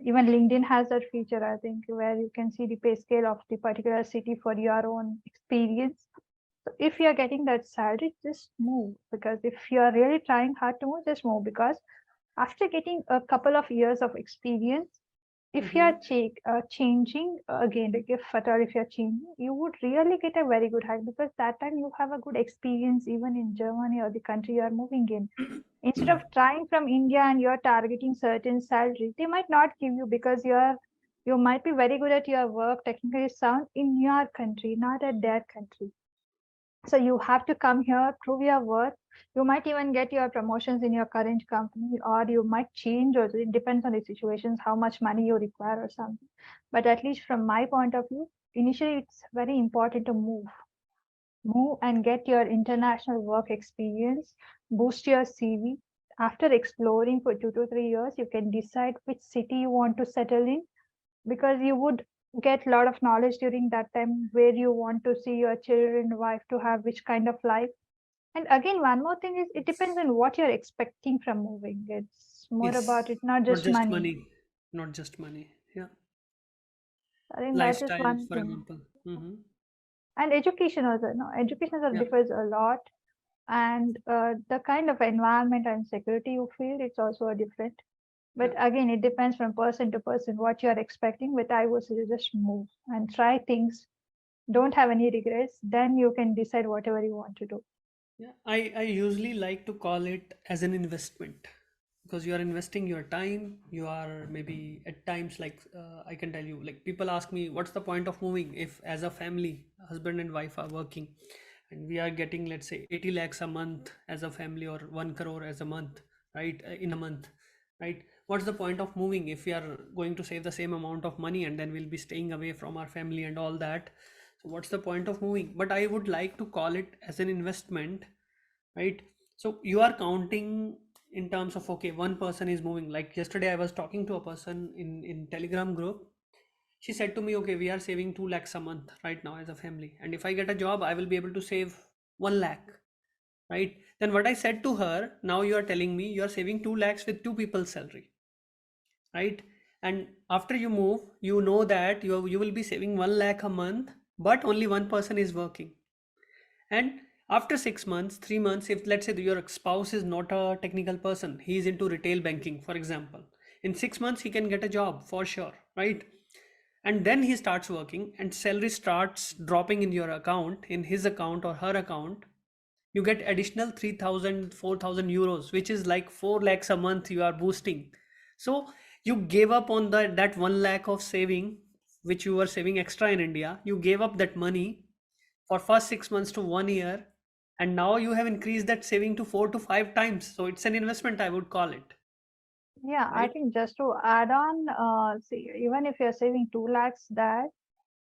Even LinkedIn has that feature, I think, where you can see the pay scale of the particular city for your own experience. So if you're getting that salary, just move, because if you're really trying hard to move, just move, because after getting a couple of years of experience, if you are Mm-hmm. changing again, like if at all if you're changing, you would really get a very good hike, because that time you have a good experience even in Germany or the country you are moving in. Instead of trying from India and you're targeting certain salary, they might not give you, because you might be very good at your work, technically sound in your country, not at their country. So you have to come here, prove your worth. You might even get your promotions in your current company, or you might change, or it depends on the situations, how much money you require or something. But at least from my point of view, initially it's very important to move. Move and get your international work experience, boost your CV. After exploring for 2 to 3 years, you can decide which city you want to settle in, because you would get a lot of knowledge during that time where you want to see your children, wife to have which kind of life. And again, one more thing is it depends on what you're expecting from moving. It's more Yes, about it, not not just just money. money, not just money. Yeah, I think that is lifestyle, one for thing. example. Mm-hmm. And education also, no, education also Yeah, differs a lot. And the kind of environment and security you feel, it's also a different. yeah. But again, it depends from person to person what you're expecting. But I would suggest just move and try things, don't have any regrets, then you can decide whatever you want to do. Yeah, I usually like to call it as an investment because you are investing your time. You are maybe at times like I can tell you, like people ask me, what's the point of moving if as a family, husband and wife are working and we are getting, let's say, 80 lakhs a month as a family or 1 crore as a month, right? In a month, right? What's the point of moving if we are going to save the same amount of money and then we'll be staying away from our family and all that? So what's the point of moving? But I would like to call it as an investment, right? So you are counting in terms of, okay, one person is moving. Like yesterday I was talking to a person in Telegram group. She said to me, okay, we are saving 2 lakhs a month right now as a family, and if I get a job I will be able to save 1 lakh, right? Then what I said to her, now you are telling me you are saving 2 lakhs with two people's salary, right? And after you move, you know that you will be saving 1 lakh a month, but only one person is working. And after 6 months, 3 months, if let's say your spouse is not a technical person, he is into retail banking, for example, in 6 months he can get a job for sure, right? And then he starts working and salary starts dropping in your account, in his account or her account. You get additional 3,000, 4,000 euros, which is like 4 lakhs a month you are boosting. So you gave up on that 1 lakh of saving, which you were saving extra in India. You gave up that money for first 6 months to 1 year, and now you have increased that saving to 4 to 5 times. So it's an investment, I would call it, Yeah, I right? think just to add on, see, even if you're saving 2 lakhs, that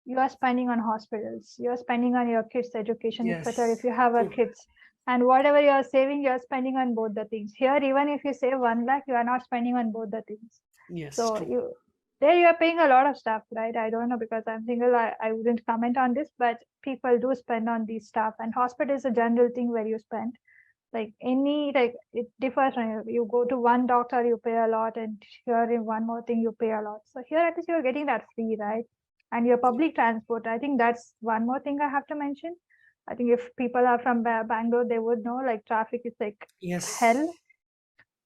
you are spending on hospitals, you are spending on your kids' education, if at all, if Yes, you have a true. kids, and whatever you are saving, you are spending on both the things. Here, even if you save 1 lakh, you are not spending on both the things. Yes, So true. there you are paying a lot of stuff, right? I don't know, because I'm single, I wouldn't comment on this, but people do spend on these stuff, and hospital is a general thing where you spend. Like any, like it differs when you go to one doctor, you pay a lot, and here in one more thing you pay a lot. So here at least you're getting that free, right? And your Yeah. public transport, I think that's one more thing I have to mention. I think if people are from Bangalore, they would know, like traffic is like Yes. hell.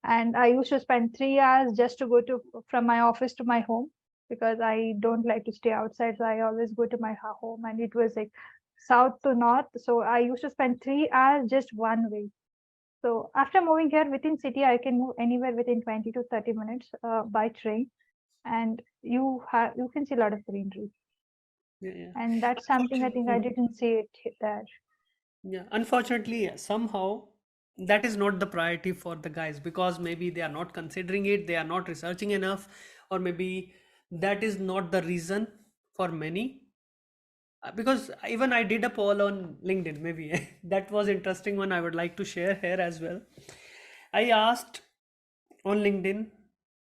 And I used to spend 3 hours just to go to from my office to my home, because I don't like to stay outside, so I always go to my home, and it was like south to north, so I used to spend 3 hours just one way. So after moving here within city, I can move anywhere within 20 to 30 minutes by train, and you can see a lot of greenery, Yeah, yeah. and that's something I think I Unfortunately, didn't see it there. yeah, unfortunately, yeah, somehow that is not the priority for the guys because maybe they are not considering it, they are not researching enough, or maybe that is not the reason for many. Because even I did a poll on LinkedIn, maybe that was interesting one I would like to share here as well. I asked on LinkedIn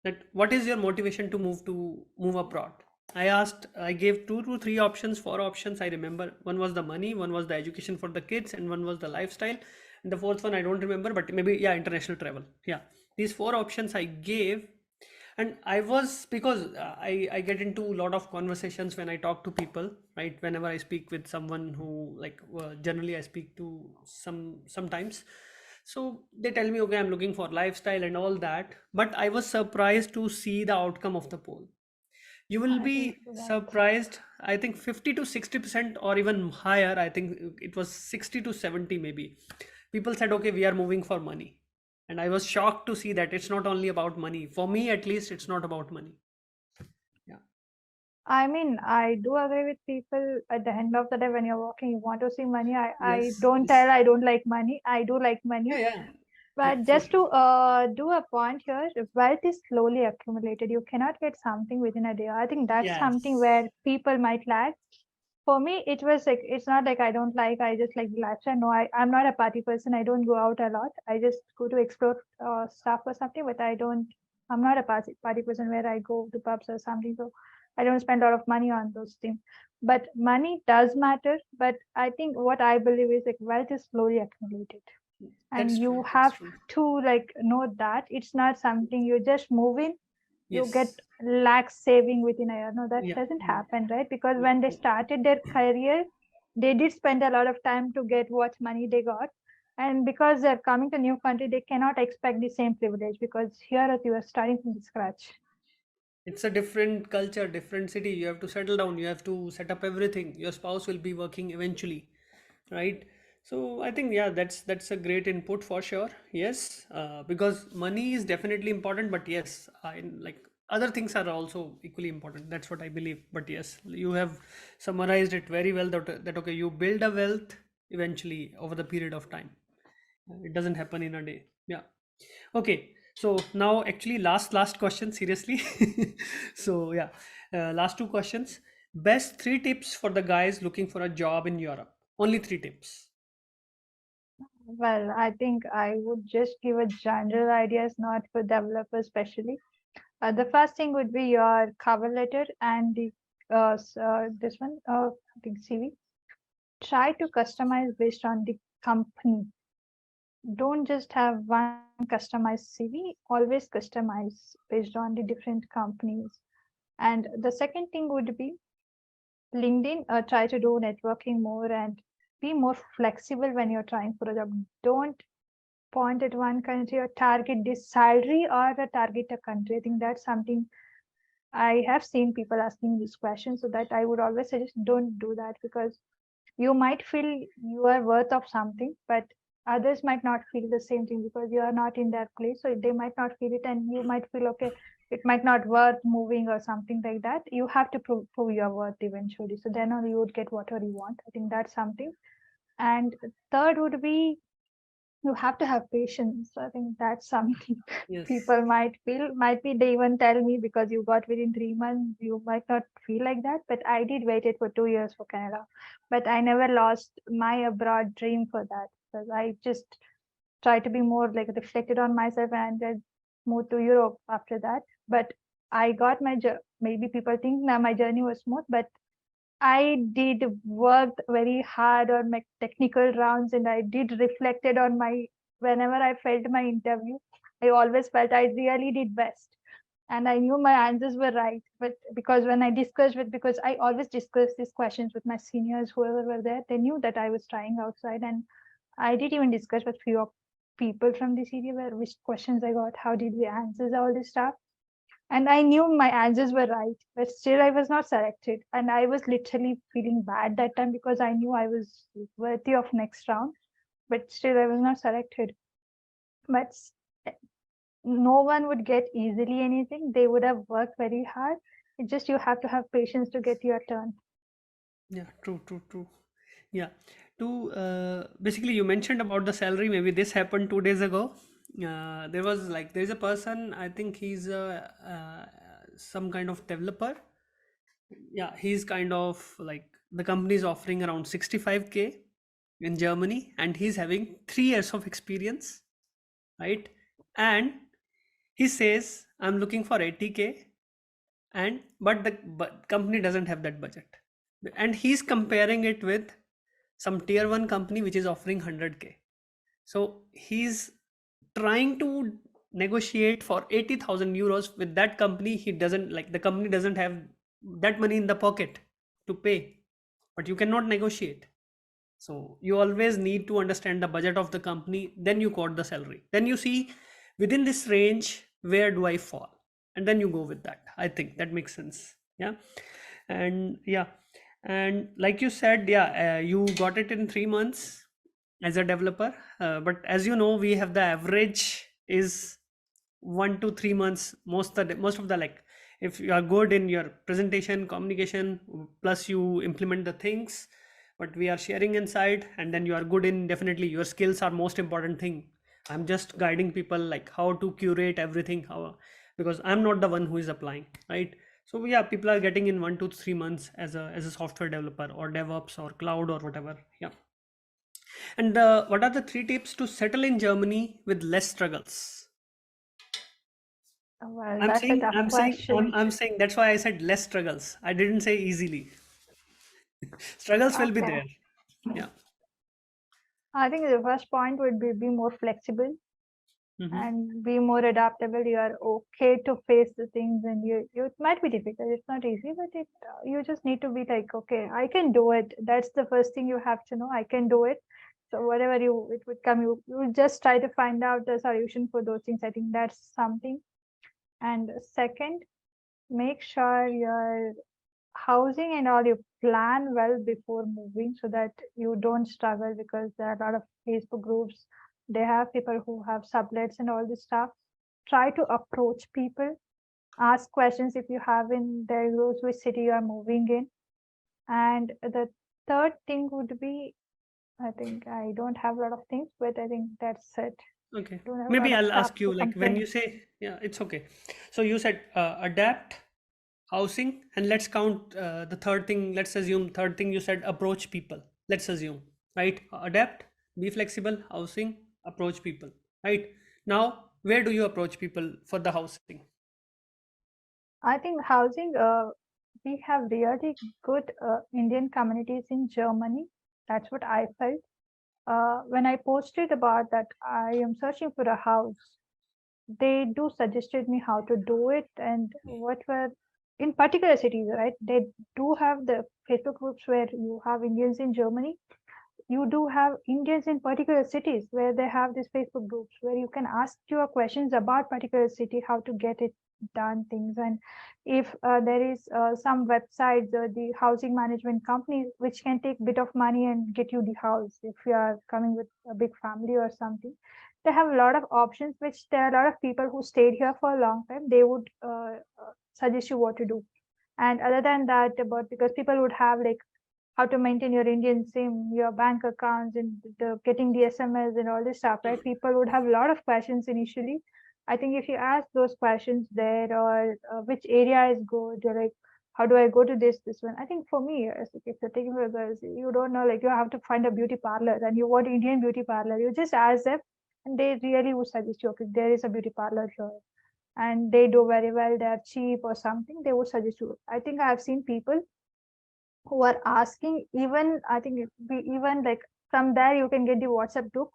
that what is your motivation to move abroad? I asked, I gave 2 to 3 options, 4 options I remember. One was the money, one was the education for the kids, and one was the lifestyle, and the fourth one I don't remember, but maybe, yeah, international travel. Yeah, these 4 options I gave. And I was, because I get into a lot of conversations when I talk to people, right? Whenever I speak with someone who, like, generally I speak to sometimes. So they tell me, okay, I'm looking for lifestyle and all that, but I was surprised to see the outcome of the poll. You will I think be you're right. surprised. I think 50 to 60% or even higher. I think it was 60 to 70 maybe. People said, okay, we are moving for money. And I was shocked to see that it's not only about money. For me, at least, it's not about money. Yeah. I mean, I do agree with people at the end of the day when you're working, you want to see money. I Yes. don't Yes. tell I don't like money. I do like Yeah. money. Yeah. Yeah. But For just sure. to do a point here, wealth is slowly accumulated. You cannot get something within a day. I think that's something Yes. where people might lack. For me, it was like, it's not like I don't like, I just like the lifestyle. No, I'm not a party person. I don't go out a lot. I just go to explore stuff or something, but I'm not a party person where I go to pubs or something. So I don't spend a lot of money on those things. But money does matter. But I think what I believe is like wealth is slowly accumulated, and That's you true. That's have true. to like know that it's not something you just move in, you get Yes. lax saving within a year. No, that Yeah. doesn't Yeah. happen, right? Because Yeah. when they Yeah. started their career, they did spend a lot of time to get what money they got. And because they're coming to new country, they cannot expect the same privilege because here you are starting from the scratch. It's a different culture, different city. You have to settle down. You have to set up everything. Your spouse will be working eventually, right? So I think, yeah, that's a great input for sure. Yes, because money is definitely important, but yes, I like other things are also equally important. That's what I believe. But yes, you have summarized it very well. That okay, you build a wealth eventually over the period of time. It doesn't happen in a day. Yeah. Okay, so now actually last question, seriously. So yeah, last 2 questions. Best 3 tips for the guys looking for a job in Europe. Only 3 tips. Well, I think I would just give a general ideas, not for developers especially. The first thing would be your cover letter and the this one, I think CV. Try to customize based on the company. Don't just have one customized CV, always customize based on the different companies. And the second thing would be LinkedIn, try to do networking more and be more flexible when you're trying for a job. Don't point at one country or target this salary or target a country. I think that's something I have seen people asking this question, so that I would always suggest don't do that, because you might feel you are worth of something, but others might not feel the same thing because you are not in that place. So they might not feel it, and you might feel okay, it might not worth moving or something like that. You have to prove your worth eventually. So then only you would get whatever you want. I think that's something. And third would be you have to have patience. I think that's something Yes. people might feel, might be they even tell me because you got within 3 months, you might not feel like that. But I did waited for 2 years for Canada. But I never lost my abroad dream for that, because I just try to be more like reflected on myself and then moved to Europe after that. But I got my maybe people think now my journey was smooth, but I did worked very hard on my technical rounds, and I did reflected on my whenever I felt my interview. I always felt I really did best. And I knew my answers were right. But because when I discussed with, because I always discuss these questions with my seniors, whoever were there, they knew that I was trying outside. And I did even discuss with few of people from this area where which questions I got, how did we answer all this stuff. And I knew my answers were right, but still I was not selected. And I was literally feeling bad that time because I knew I was worthy of next round, but still I was not selected. But no one would get easily anything. They would have worked very hard. It's just you have to have patience to get your turn. Yeah, true, true, true. Yeah. To basically, you mentioned about the salary. Maybe this happened 2 days ago. There was like there's a person. I think he's some kind of developer. Yeah, he's kind of like the company is offering around 65K in Germany, and he's having 3 years of experience, right? And He says I'm looking for 80K, and but the company doesn't have that budget, and he's comparing it with some tier 1 company which is offering 100K. So he's trying to negotiate for 80,000 euros with that company. He doesn't like, the company doesn't have that money in the pocket to pay, but you cannot negotiate. So you always need to understand the budget of the company, then you quote the salary, then you see within this range where do I fall, and then you go with that. I think that makes sense. Yeah. And yeah, and like you said, yeah, you got it in 3 months as a developer, but as you know, we have the average is 1 to 3 months most of the, like, if you are good in your presentation communication plus you implement the things but we are sharing inside, and then you are good in, definitely your skills are most important thing. I'm just guiding people like how to curate everything, how, because I'm not the one who is applying, right? So yeah, people are getting in 1 to 3 months as a software developer or DevOps or cloud or whatever. Yeah. And what are the 3 tips to settle in Germany with less struggles? Well, I'm that's a saying, tough I'm saying, question. I'm saying that's why I said less struggles. I didn't say easily. Struggles will be Okay. there. Yeah. I think the first point would be more flexible Mm-hmm. and be more adaptable. You are okay to face the things, and you it might be difficult. It's not easy, but you just need to be like, okay, I can do it. That's the first thing you have to know. I can do it. So whatever it would come, you just try to find out the solution for those things. I think that's something. And second, make sure your housing and all you plan well before moving so that you don't struggle, because there are a lot of Facebook groups. They have people who have sublets and all this stuff. Try to approach people, ask questions if you have in their groups which city you are moving in. And the third thing would be, I think I don't have a lot of things, but I think that's it. Okay. Don't have a lot Maybe of I'll stuff ask you, to like, when complain. you say, yeah, it's okay. So you said adapt, housing, and let's count the third thing. Let's assume third thing you said approach people. Let's assume, right? Adapt, be flexible, housing, approach people, right? Now, where do you approach people for the housing? I think housing, we have really good Indian communities in Germany. That's what I felt. When I posted about that I am searching for a house, they do suggested me how to do it and what were in particular cities, right? They do have the Facebook groups where you have Indians in Germany. You do have Indians in particular cities where they have these Facebook groups where you can ask your questions about particular city, how to get it done things. And if there is some websites or the housing management companies which can take bit of money and get you the house if you are coming with a big family or something, they have a lot of options which there are a lot of people who stayed here for a long time. They would suggest you what to do. And other than that, about because people would have like how to maintain your Indian SIM, your bank accounts, and getting the SMS and all this stuff, right? People would have a lot of questions initially. I think if you ask those questions there, or which area is good, or like how do I go to this one? I think for me, if you're taking for girls, you don't know, like you have to find a beauty parlor and you want Indian beauty parlor, you just ask them, and they really would suggest you, okay, there is a beauty parlor here, and they do very well. They are cheap or something. They would suggest you. I think I have seen people who are asking, even I think even like from there you can get the WhatsApp group,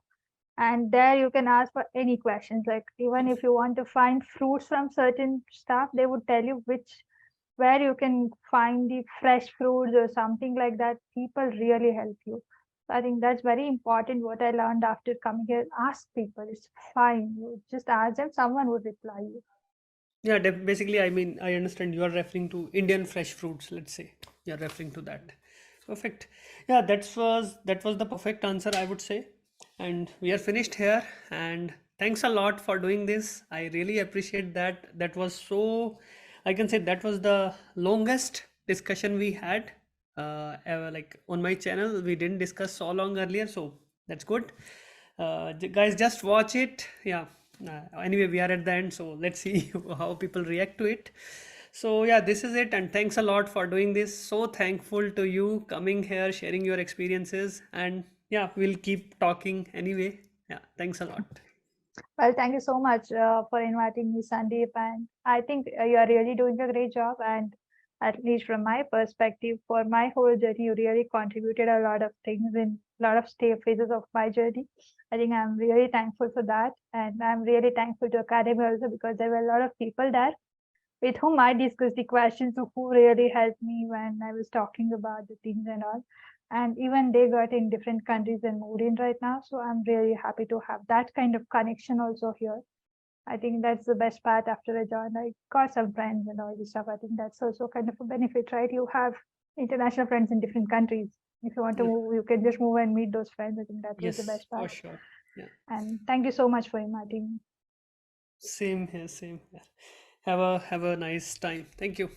and there you can ask for any questions, like even if you want to find fruits from certain stuff, they would tell you which where you can find the fresh fruits or something like that. People really help you. So I think that's very important. What I learned after coming here, ask people. It's fine, you just ask them, someone would reply you. Yeah, basically, I mean, I understand you are referring to Indian fresh fruits, let's say. You're referring to that. Perfect. Yeah, that was the perfect answer, I would say. And we are finished here. And thanks a lot for doing this. I really appreciate that. That was so, I can say that was the longest discussion we had ever, like on my channel. We didn't discuss so long earlier, so that's good. Guys, just watch it. Yeah. Anyway, we are at the end, so let's see how people react to it. So yeah, this is it, and thanks a lot for doing this. So thankful to you coming here, sharing your experiences, and yeah, we'll keep talking anyway. Yeah, thanks a lot. Well, thank you so much for inviting me, Sandeep. And I think you are really doing a great job. And at least from my perspective, for my whole journey, you really contributed a lot of things in a lot of phases of my journey. I think I'm really thankful for that. And I'm really thankful to Academy also because there were a lot of people there with whom I discussed the questions of who really helped me when I was talking about the things and all. And even they got in different countries and moved in right now. So I'm really happy to have that kind of connection also here. I think that's the best part after I joined. I got some friends and all this stuff. I think that's also kind of a benefit, right? You have international friends in different countries. If you want to Yeah. move, you can just move and meet those friends. I think that was the Yes, best part. for sure. Yeah. And thank you so much for inviting me. Same here, same here. Have a nice time. Thank you.